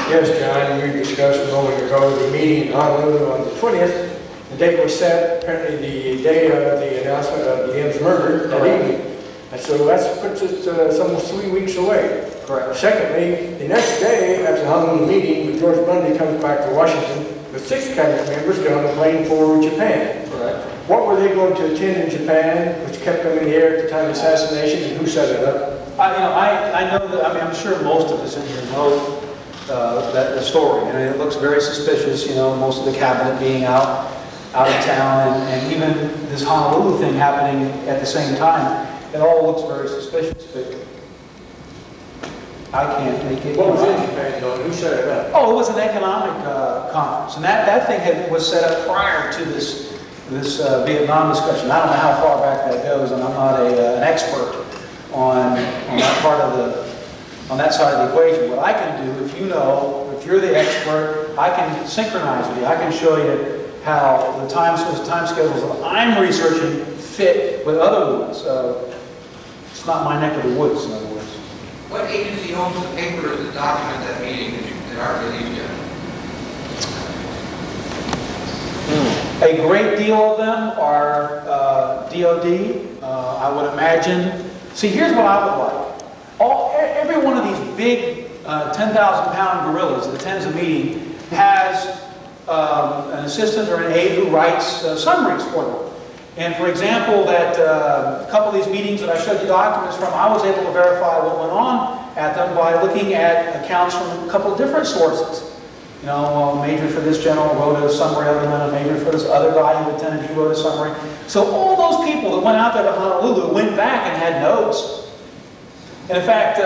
Yes, John, we discussed a moment ago the meeting in Honolulu on the 20th. The date was set, apparently the day of the announcement of Liam's murder that evening. And so that puts us almost 3 weeks away. Correct. Secondly, the next day after the Honolulu meeting, George Bundy comes back to Washington with 6 cabinet members get on a plane for Japan. Correct. What were they going to attend in Japan, which kept them in the air at the time of assassination, and who set it up? I know that, I'm sure most of us in here know the story. And it looks very suspicious, most of the cabinet being out of town, and even this Honolulu thing happening at the same time. It all looks very suspicious. But I can't make it. What was in Japan, though? Who set it up? Oh, it was an economic conference, and that thing was set up prior to this Vietnam discussion. I don't know how far back that goes, and I'm not an expert on that part of on that side of the equation. What I can do, if you're the expert, I can synchronize with you. I can show you how the time schedules that I'm researching fit with other ones. It's not my neck of the woods, in other words. What agency owns the papers that document that meeting that aren't released yet? A great deal of them are DOD. I would imagine. See, here's what I would like. Every one of these big 10,000-pound gorillas that attends a meeting has an assistant or an aide who writes summaries for them. And for example, that a couple of these meetings that I showed you documents from, I was able to verify what went on at them by looking at accounts from a couple of different sources. You know, a major for this general wrote a summary of them, and a major for this other guy who attended, he wrote a summary. So all those people that went out there to Honolulu went back and had notes. And in fact,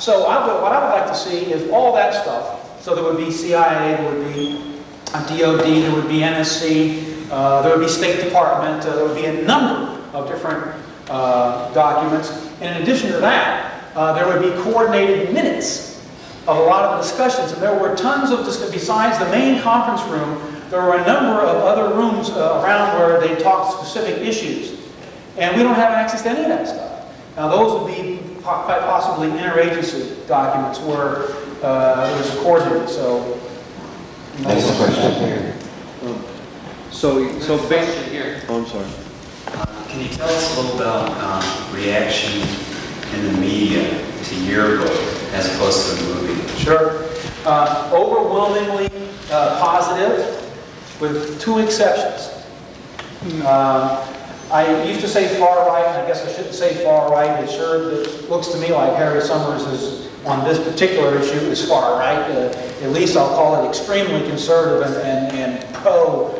so what I would like to see is all that stuff. So there would be CIA, there would be DOD, there would be NSC, there would be State Department, there would be a number of different documents. And in addition to that, there would be coordinated minutes of a lot of discussions. And there were tons of discussions. Besides the main conference room, there were a number of other rooms around where they talked specific issues. And we don't have access to any of that stuff. Now those would be quite possibly interagency documents where there's a coordinator. So next question here. So question here. Oh, I'm sorry. Can you tell us a little about reaction in the media to your book as opposed to the movie? Sure. Overwhelmingly positive, with two exceptions. I used to say far right, and I guess I shouldn't say far right. It looks to me like Harry Summers is, on this particular issue, is far right. At least I'll call it extremely conservative and pro-escalation.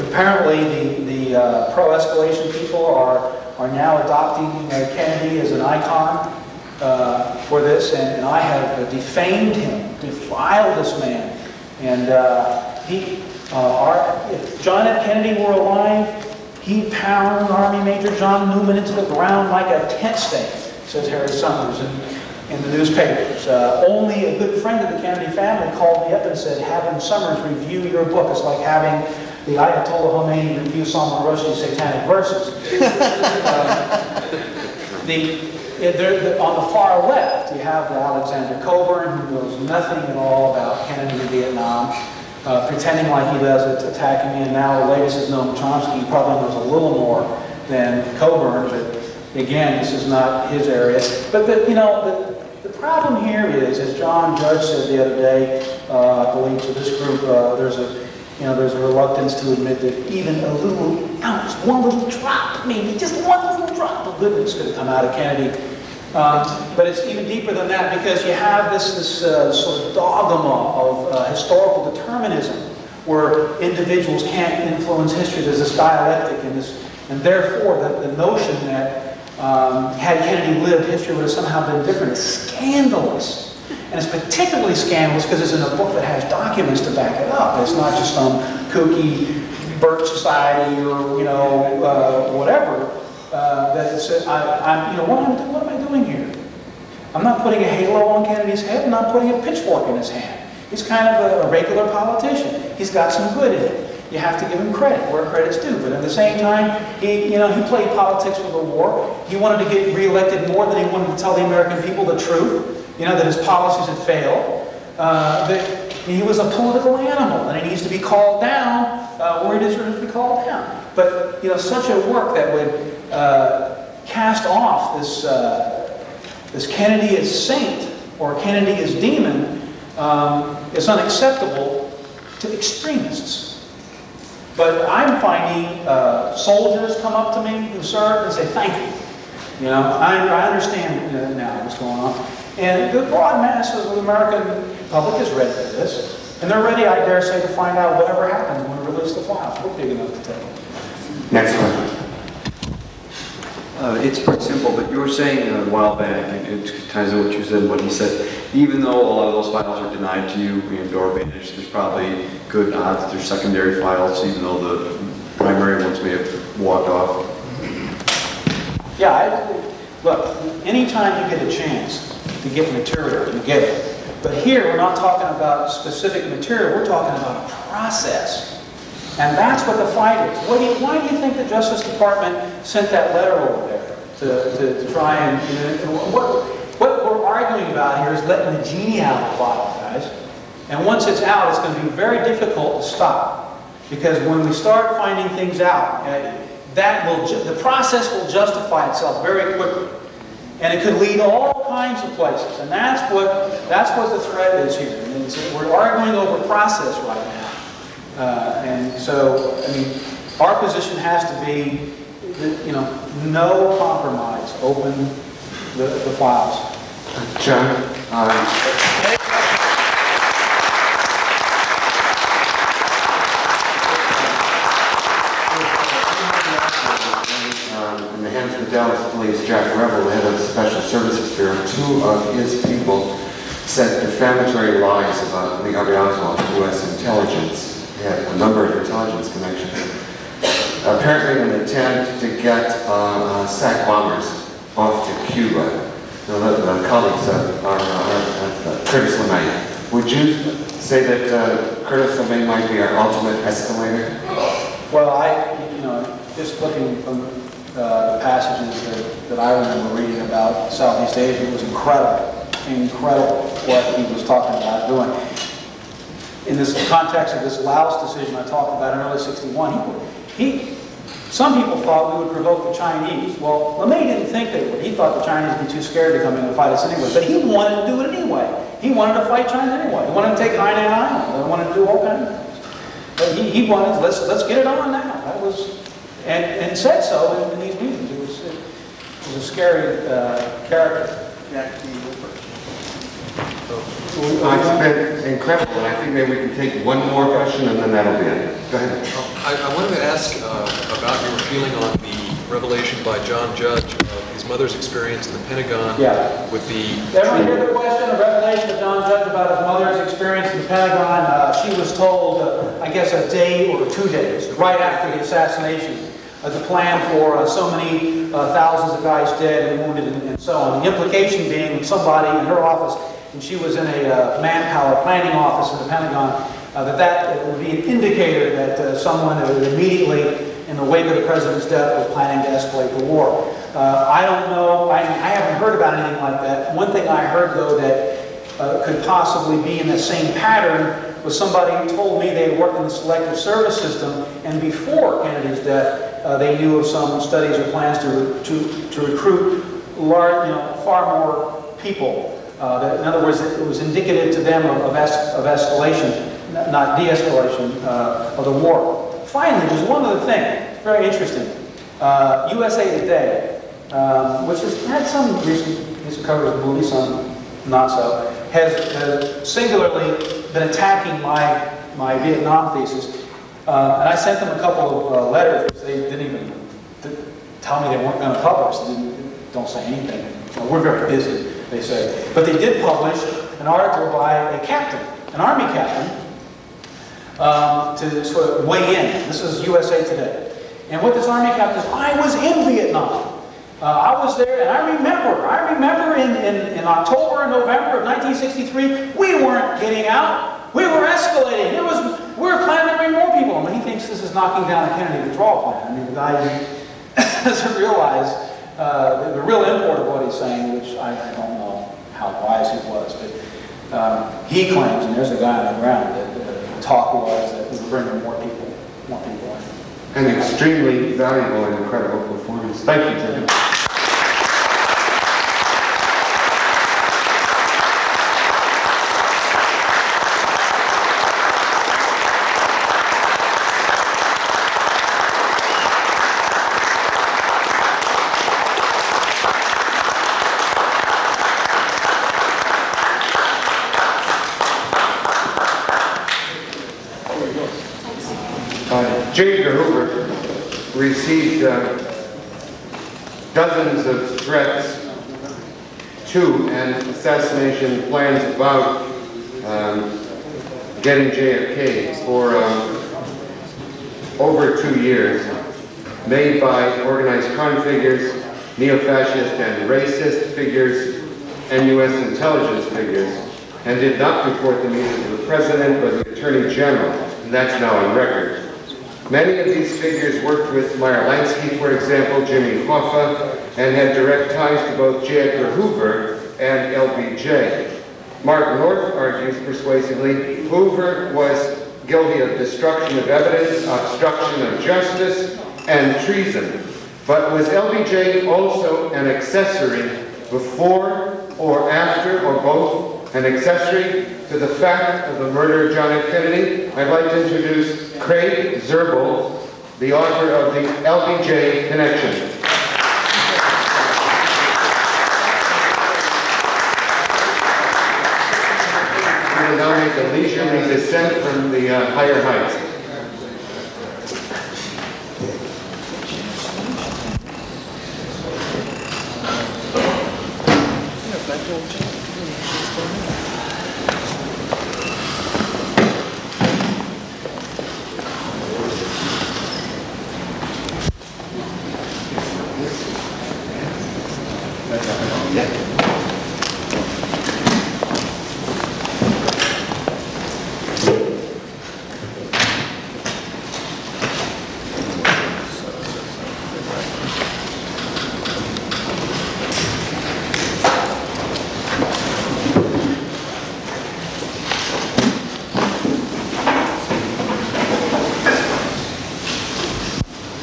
Apparently the pro-escalation people are now adopting Kennedy as an icon for this, and I have defamed him, defiled this man. And if John F. Kennedy were alive, he'd pound Army Major John Newman into the ground like a tent stake, says Harry Summers in the newspapers. Only a good friend of the Kennedy family called me up and said, having Summers review your book is like having the Ayatollah Khomeini review Salman Rushdie's satanic verses. On the far left, you have Alexander Coburn, who knows nothing at all about Kennedy and Vietnam, pretending like he does it, attacking me, and now the latest is Noam Chomsky. He probably knows a little more than Coburn, but again, this is not his area. But the problem here is, as John Judge said the other day, I believe to this group, there's a reluctance to admit that even a little ounce, one little drop, maybe just one little drop of goodness could come out of Kennedy. But it's even deeper than that, because you have this sort of dogma of historical determinism, where individuals can't influence history. There's this dialectic, and therefore the notion that had Kennedy lived, history would have somehow been different is scandalous. And it's particularly scandalous because it's in a book that has documents to back it up. It's not just some kooky Birch Society or whatever. That says, what am I doing here? I'm not putting a halo on Kennedy's head. I'm not putting a pitchfork in his hand. He's kind of a regular politician. He's got some good in it. You have to give him credit where credit's due. But at the same time, he played politics for the war. He wanted to get reelected more than he wanted to tell the American people the truth. That his policies had failed. That he was a political animal, and he needs to be called down where he deserves to be called down. But such a work that would cast off this Kennedy as saint or Kennedy as demon is unacceptable to extremists. But I'm finding soldiers come up to me who served and say, thank you. I understand now what's going on. And the broad mass of the American public is ready for this. And they're ready, I dare say, to find out whatever happened when we release the files. We're big enough to tell. Next question. It's pretty simple, but you were saying a while back, and it ties in what you said and what he said, even though a lot of those files are denied to you or banished, there's probably good odds that there's secondary files, even though the primary ones may have walked off. Yeah, look, anytime you get a chance to get material, you get it. But here, we're not talking about specific material, we're talking about a process. And that's what the fight is. Why do you think the Justice Department sent that letter over there to try and, you know, what we're arguing about here is letting the genie out of the bottle, guys. And once it's out, it's going to be very difficult to stop. Because when we start finding things out, the process will justify itself very quickly. And it could lead to all kinds of places. And that's what the threat is here. And we're arguing over process right now. And so, I mean, our position has to be, you know, no compromise. Open the files. John, in the hands of the Dallas Police, Jack Rebel, the head of the Special Services Bureau, 2 of his people said defamatory lies about the arrival of U.S. intelligence. He had a number of intelligence connections. Apparently an attempt to get SAC bombers off to Cuba. The colleagues are Curtis LeMay. Would you say that Curtis LeMay might be our ultimate escalator? Well, you know, just looking from the passages that I remember reading about Southeast Asia, it was incredible what he was talking about doing. In this context of this Laos decision I talked about in early '61, some people thought we would provoke the Chinese. Well, LeMay didn't think they would. He thought the Chinese would be too scared to come in and fight us anyway. But he wanted to do it anyway. He wanted to fight China anyway. He wanted to take Hainan Island. He wanted to do all kinds of things. But he wanted, let's get it on now. That was, and said so in these meetings. It was a scary character. It's been incredible, and I think maybe we can take one more question and then that'll be it. Go ahead. I wanted to ask about your feeling on the revelation by John Judge of his mother's experience in the Pentagon with the... Everyone hear the question, a revelation of John Judge about his mother's experience in the Pentagon? She was told, I guess, a day or 2 days, right after the assassination, the plan for so many thousands of guys dead and wounded and so on. The implication being somebody in her office, and she was in a manpower planning office in the Pentagon, that would be an indicator that someone would immediately, in the wake of the president's death, was planning to escalate the war. I don't know, I haven't heard about anything like that. One thing I heard, though, that could possibly be in the same pattern was somebody who told me they had worked in the selective service system, and before Kennedy's death, they knew of some studies or plans to recruit far more people. In other words, it was indicative to them of escalation, not de-escalation of the war. Finally, there's one other thing, very interesting. USA Today, which has had some recent coverage of movies, some not so, has singularly been attacking my Vietnam thesis. And I sent them a couple of letters which they didn't even tell me they weren't going to publish. They don't say anything. We're very busy, they say. But they did publish an article by a captain, an Army captain, to sort of weigh in. This is USA Today. And what this Army captain says, I was in Vietnam. I was there, and I remember in October and November of 1963, we weren't getting out. We were escalating. We were planning to bring more people. I mean, he thinks this is knocking down the Kennedy withdrawal plan. I mean, the guy doesn't realize the real import of what he's saying, which I don't know how wise he was. But he claims, and there's a guy on the ground, that the talk was that we were bringing more people in. An extremely valuable and incredible performance. Thank you, Jim. J. Edgar Hoover received dozens of threats to and assassination plans about getting JFK for over 2 years, made by organized crime figures, neo-fascist and racist figures, and U.S. intelligence figures, and did not report them either to the President or the Attorney General, and that's now on record. Many of these figures worked with Meyer Lansky, for example, Jimmy Hoffa, and had direct ties to both J. Edgar Hoover and LBJ. Mark North argues persuasively, Hoover was guilty of destruction of evidence, obstruction of justice, and treason. But was LBJ also an accessory before or after, or both, an accessory to the fact of the murder of John F. Kennedy? I'd like to introduce Craig Zerbil, the author of the LBJ Connection. We will now make a leisurely descent from the higher heights.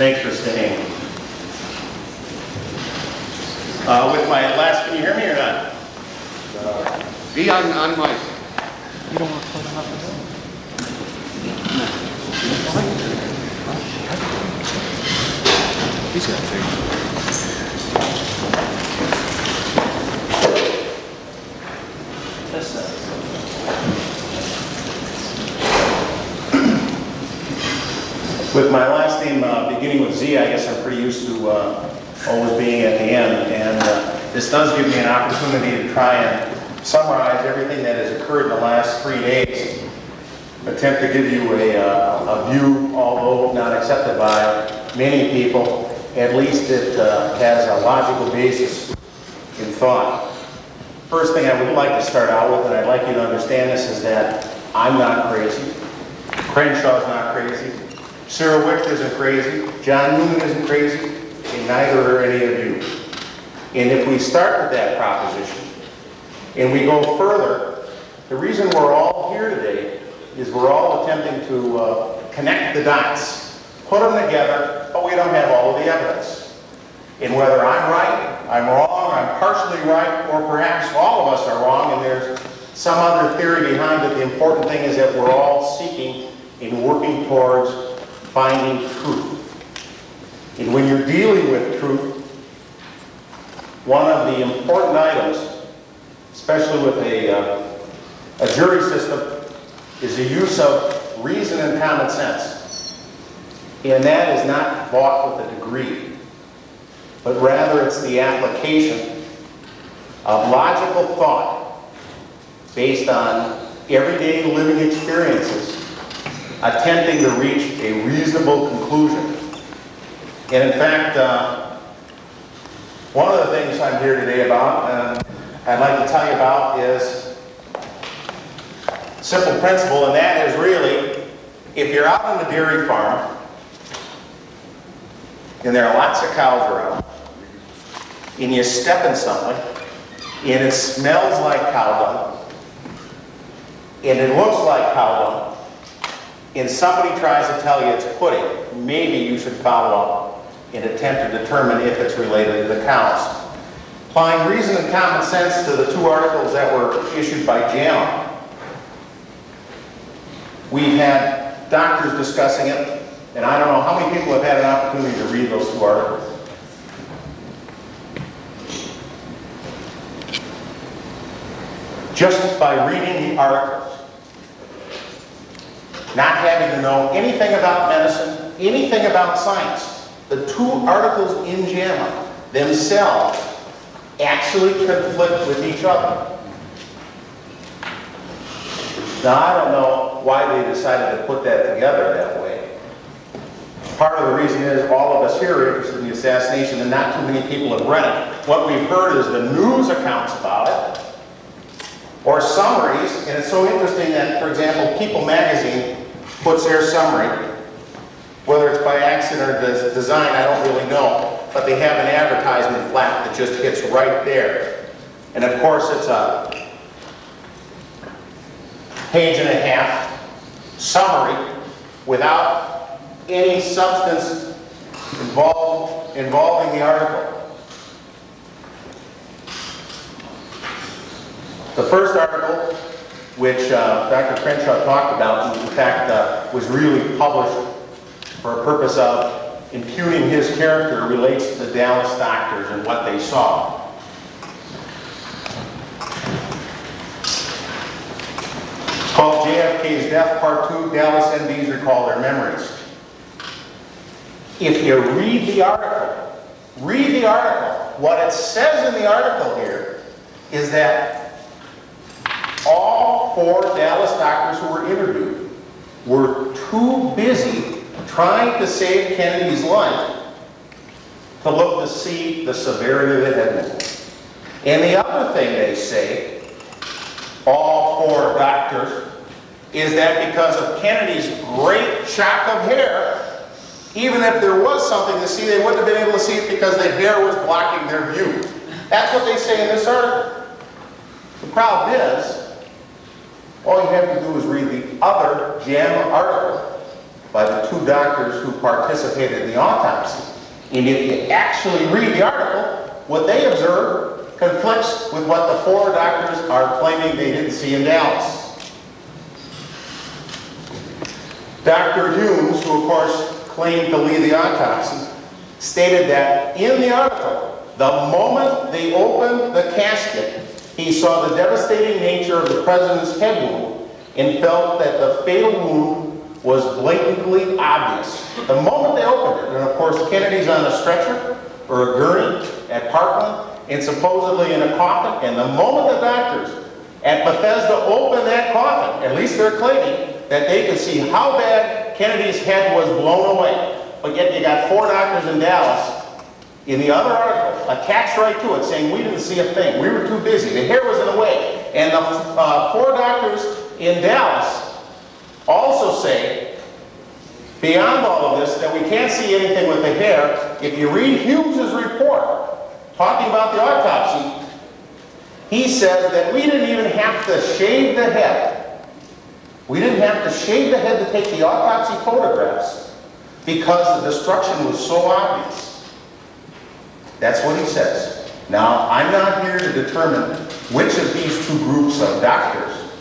Thanks for staying. With my last, can you hear me or not? Be on mic. You don't want to put them up and down? He's got With my last name beginning with Z, I guess I'm pretty used to always being at the end, and this does give me an opportunity to try and summarize everything that has occurred in the last 3 days. Attempt to give you a view, although not accepted by many people, at least it has a logical basis in thought. First thing I would like to start out with, and I'd like you to understand this, is that I'm not crazy. Crenshaw's not crazy. Cyril Wicht isn't crazy. John Newman isn't crazy. And neither are any of you. And if we start with that proposition, and we go further, the reason we're all here today is we're all attempting to connect the dots, put them together, but we don't have all of the evidence. And whether I'm right, I'm wrong, I'm partially right, or perhaps all of us are wrong, and there's some other theory behind it, the important thing is that we're all seeking and working towards finding truth. And when you're dealing with truth, one of the important items, especially with a jury system, is the use of reason and common sense. And that is not bought with a degree, but rather it's the application of logical thought based on everyday living experiences, attempting to reach a reasonable conclusion. And in fact, one of the things I'm here today about, and I'd like to tell you about, is a simple principle, and that is really, if you're out on the dairy farm, and there are lots of cows around, and you step in something, and it smells like cow dung, and it looks like cow dung, and somebody tries to tell you it's pudding, maybe you should follow up and attempt to determine if it's related to the cows. Applying reason and common sense to the 2 articles that were issued by JAMA. We've had doctors discussing it, and I don't know how many people have had an opportunity to read those 2 articles. Just by reading the articles, not having to know anything about medicine, anything about science, the 2 articles in JAMA themselves actually conflict with each other. Now, I don't know why they decided to put that together that way. Part of the reason is all of us here are interested in the assassination and not too many people have read it. What we've heard is the news accounts about it, or summaries, and it's so interesting that, for example, People magazine puts their summary, whether it's by accident or design, I don't really know, but they have an advertisement flap that just hits right there. And of course it's a page and a half summary without any substance involving the article. The first article, which Dr. Crenshaw talked about, in fact was really published for a purpose of impugning his character, relates to the Dallas doctors and what they saw. It's called JFK's Death, Part 2, Dallas MDs Recall Their Memories. If you read the article, what it says in the article here is that all 4 Dallas doctors who were interviewed were too busy trying to save Kennedy's life to look to see the severity of the head wound. And the other thing they say, all 4 doctors, is that because of Kennedy's great shock of hair, even if there was something to see, they wouldn't have been able to see it because the hair was blocking their view. That's what they say in this article. The problem is, all you have to do is read the other JAMA article by the 2 doctors who participated in the autopsy. And if you actually read the article, what they observe conflicts with what the 4 doctors are claiming they didn't see in Dallas. Dr. Humes, who of course claimed to lead the autopsy, stated that in the article, the moment they opened the casket, he saw the devastating nature of the president's head wound and felt that the fatal wound was blatantly obvious. The moment they opened it, and of course Kennedy's on a stretcher or a gurney at Parkland and supposedly in a coffin, and the moment the doctors at Bethesda opened that coffin, at least they're claiming that they could see how bad Kennedy's head was blown away. But yet you got 4 doctors in Dallas in the other article attached right to it saying we didn't see a thing. We were too busy. The hair was in the way. And the 4 doctors in Dallas also say, beyond all of this, that we can't see anything with the hair. If you read Humes' report talking about the autopsy, he says that we didn't even have to shave the head. We didn't have to shave the head to take the autopsy photographs because the destruction was so obvious. That's what he says. Now, I'm not here to determine which of these 2 groups of doctors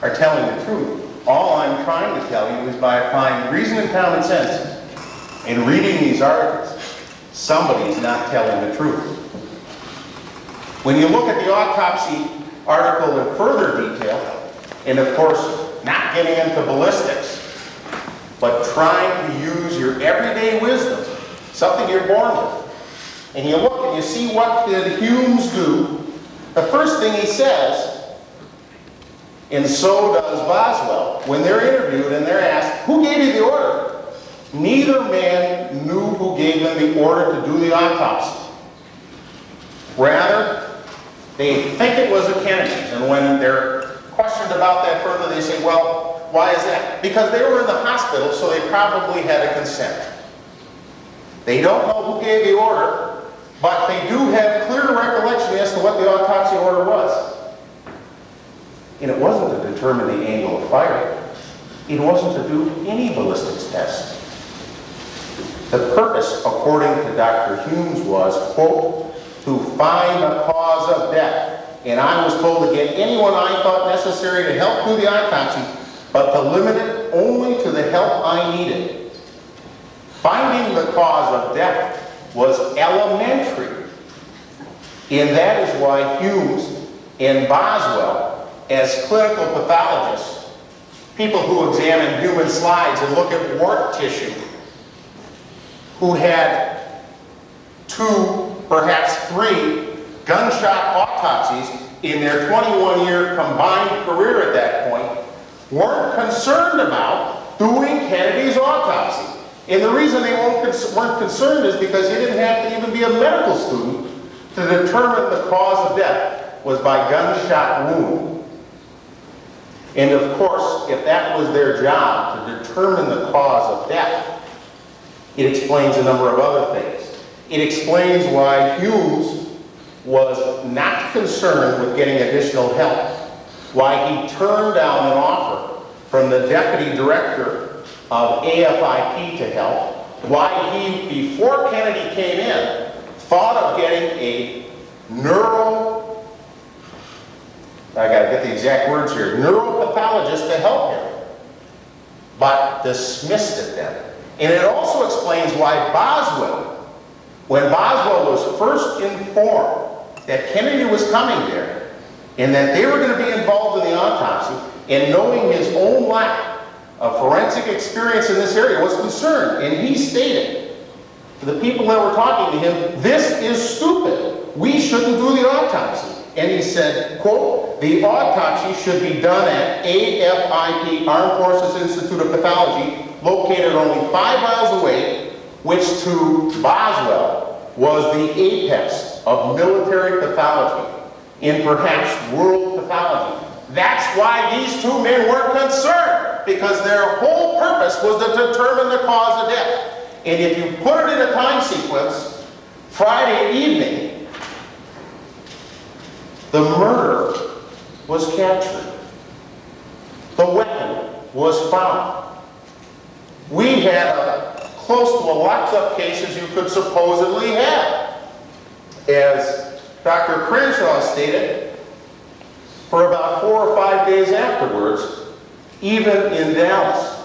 are telling the truth. All I'm trying to tell you is by applying reason and common sense and reading these articles, somebody's not telling the truth. When you look at the autopsy article in further detail, and of course, not getting into ballistics, but trying to use your everyday wisdom, something you're born with, and you look and you see what did Humes do, the first thing he says, and so does Boswell, when they're interviewed and they're asked, who gave you the order? Neither man knew who gave them the order to do the autopsy. Rather, they think it was the Kennedys, and when they're questioned about that further, they say, well, why is that? Because they were in the hospital, so they probably had a consent. They don't know who gave the order, but they do have clear recollection as to what the autopsy order was. And it wasn't to determine the angle of fire. It wasn't to do any ballistics test. The purpose, according to Dr. Humes, was, quote, to find the cause of death. And I was told to get anyone I thought necessary to help do the autopsy, but to limit it only to the help I needed. Finding the cause of death was elementary. And that is why Humes and Boswell, as clinical pathologists, people who examine human slides and look at wart tissue, who had 2 perhaps 3 gunshot autopsies in their 21-year combined career at that point, weren't concerned about doing Kennedy's autopsy. And the reason they weren't concerned is because you didn't have to even be a medical student to determine the cause of death was by gunshot wound. And of course, if that was their job to determine the cause of death, it explains a number of other things. It explains why Hughes was not concerned with getting additional help, why he turned down an offer from the deputy director of AFIP to help, why he, before Kennedy came in, thought of getting a I gotta get the exact words here, neuropathologist to help him, but dismissed it then. And it also explains why Boswell, when Boswell was first informed that Kennedy was coming there, and that they were going to be involved in the autopsy, and knowing his own lack of forensic experience in this area, was concerned. And he stated to the people that were talking to him, "This is stupid. We shouldn't do the autopsy." And he said, quote, "The autopsy should be done at AFIP, Armed Forces Institute of Pathology, located only 5 miles away," which to Boswell was the apex of military pathology, in perhaps world pathology. That's why these 2 men weren't concerned, because their whole purpose was to determine the cause of death. And if you put it in a time sequence, Friday evening, the murder was captured. The weapon was found. We had close to a locked-up case as you could supposedly have. As Dr. Crenshaw stated, for about 4 or 5 days afterwards, even in Dallas,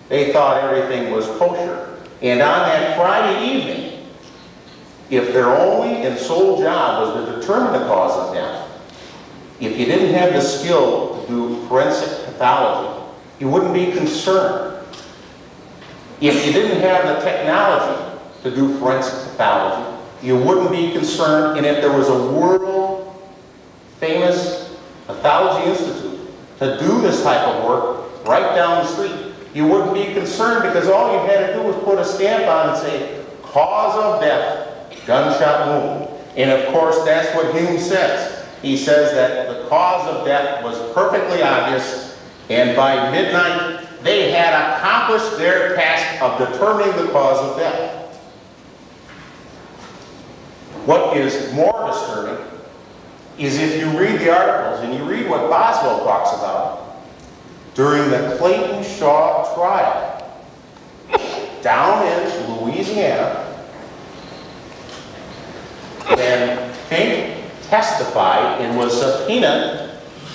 they thought everything was kosher. And on that Friday evening, if their only and sole job was to determine the cause of death, if you didn't have the skill to do forensic pathology, you wouldn't be concerned. If you didn't have the technology to do forensic pathology, you wouldn't be concerned. And if there was a world-famous pathology institute to do this type of work right down the street, you wouldn't be concerned, because all you had to do was put a stamp on and say, "Cause of death, gunshot wound." And of course, that's what Hume says. He says that the cause of death was perfectly obvious, and by midnight, they had accomplished their task of determining the cause of death. What is more disturbing is if you read the articles and you read what Boswell talks about during the Clayton Shaw trial down in Louisiana, when Fink testified and was subpoenaed,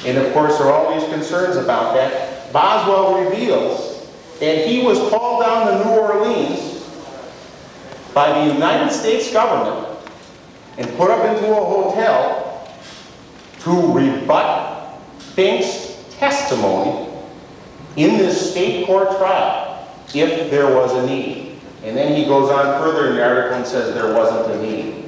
and of course there are all these concerns about that, Boswell reveals that he was called down to New Orleans by the United States government and put up into a hotel to rebut Fink's testimony in this state court trial, if there was a need. And then he goes on further in the article and says there wasn't a need.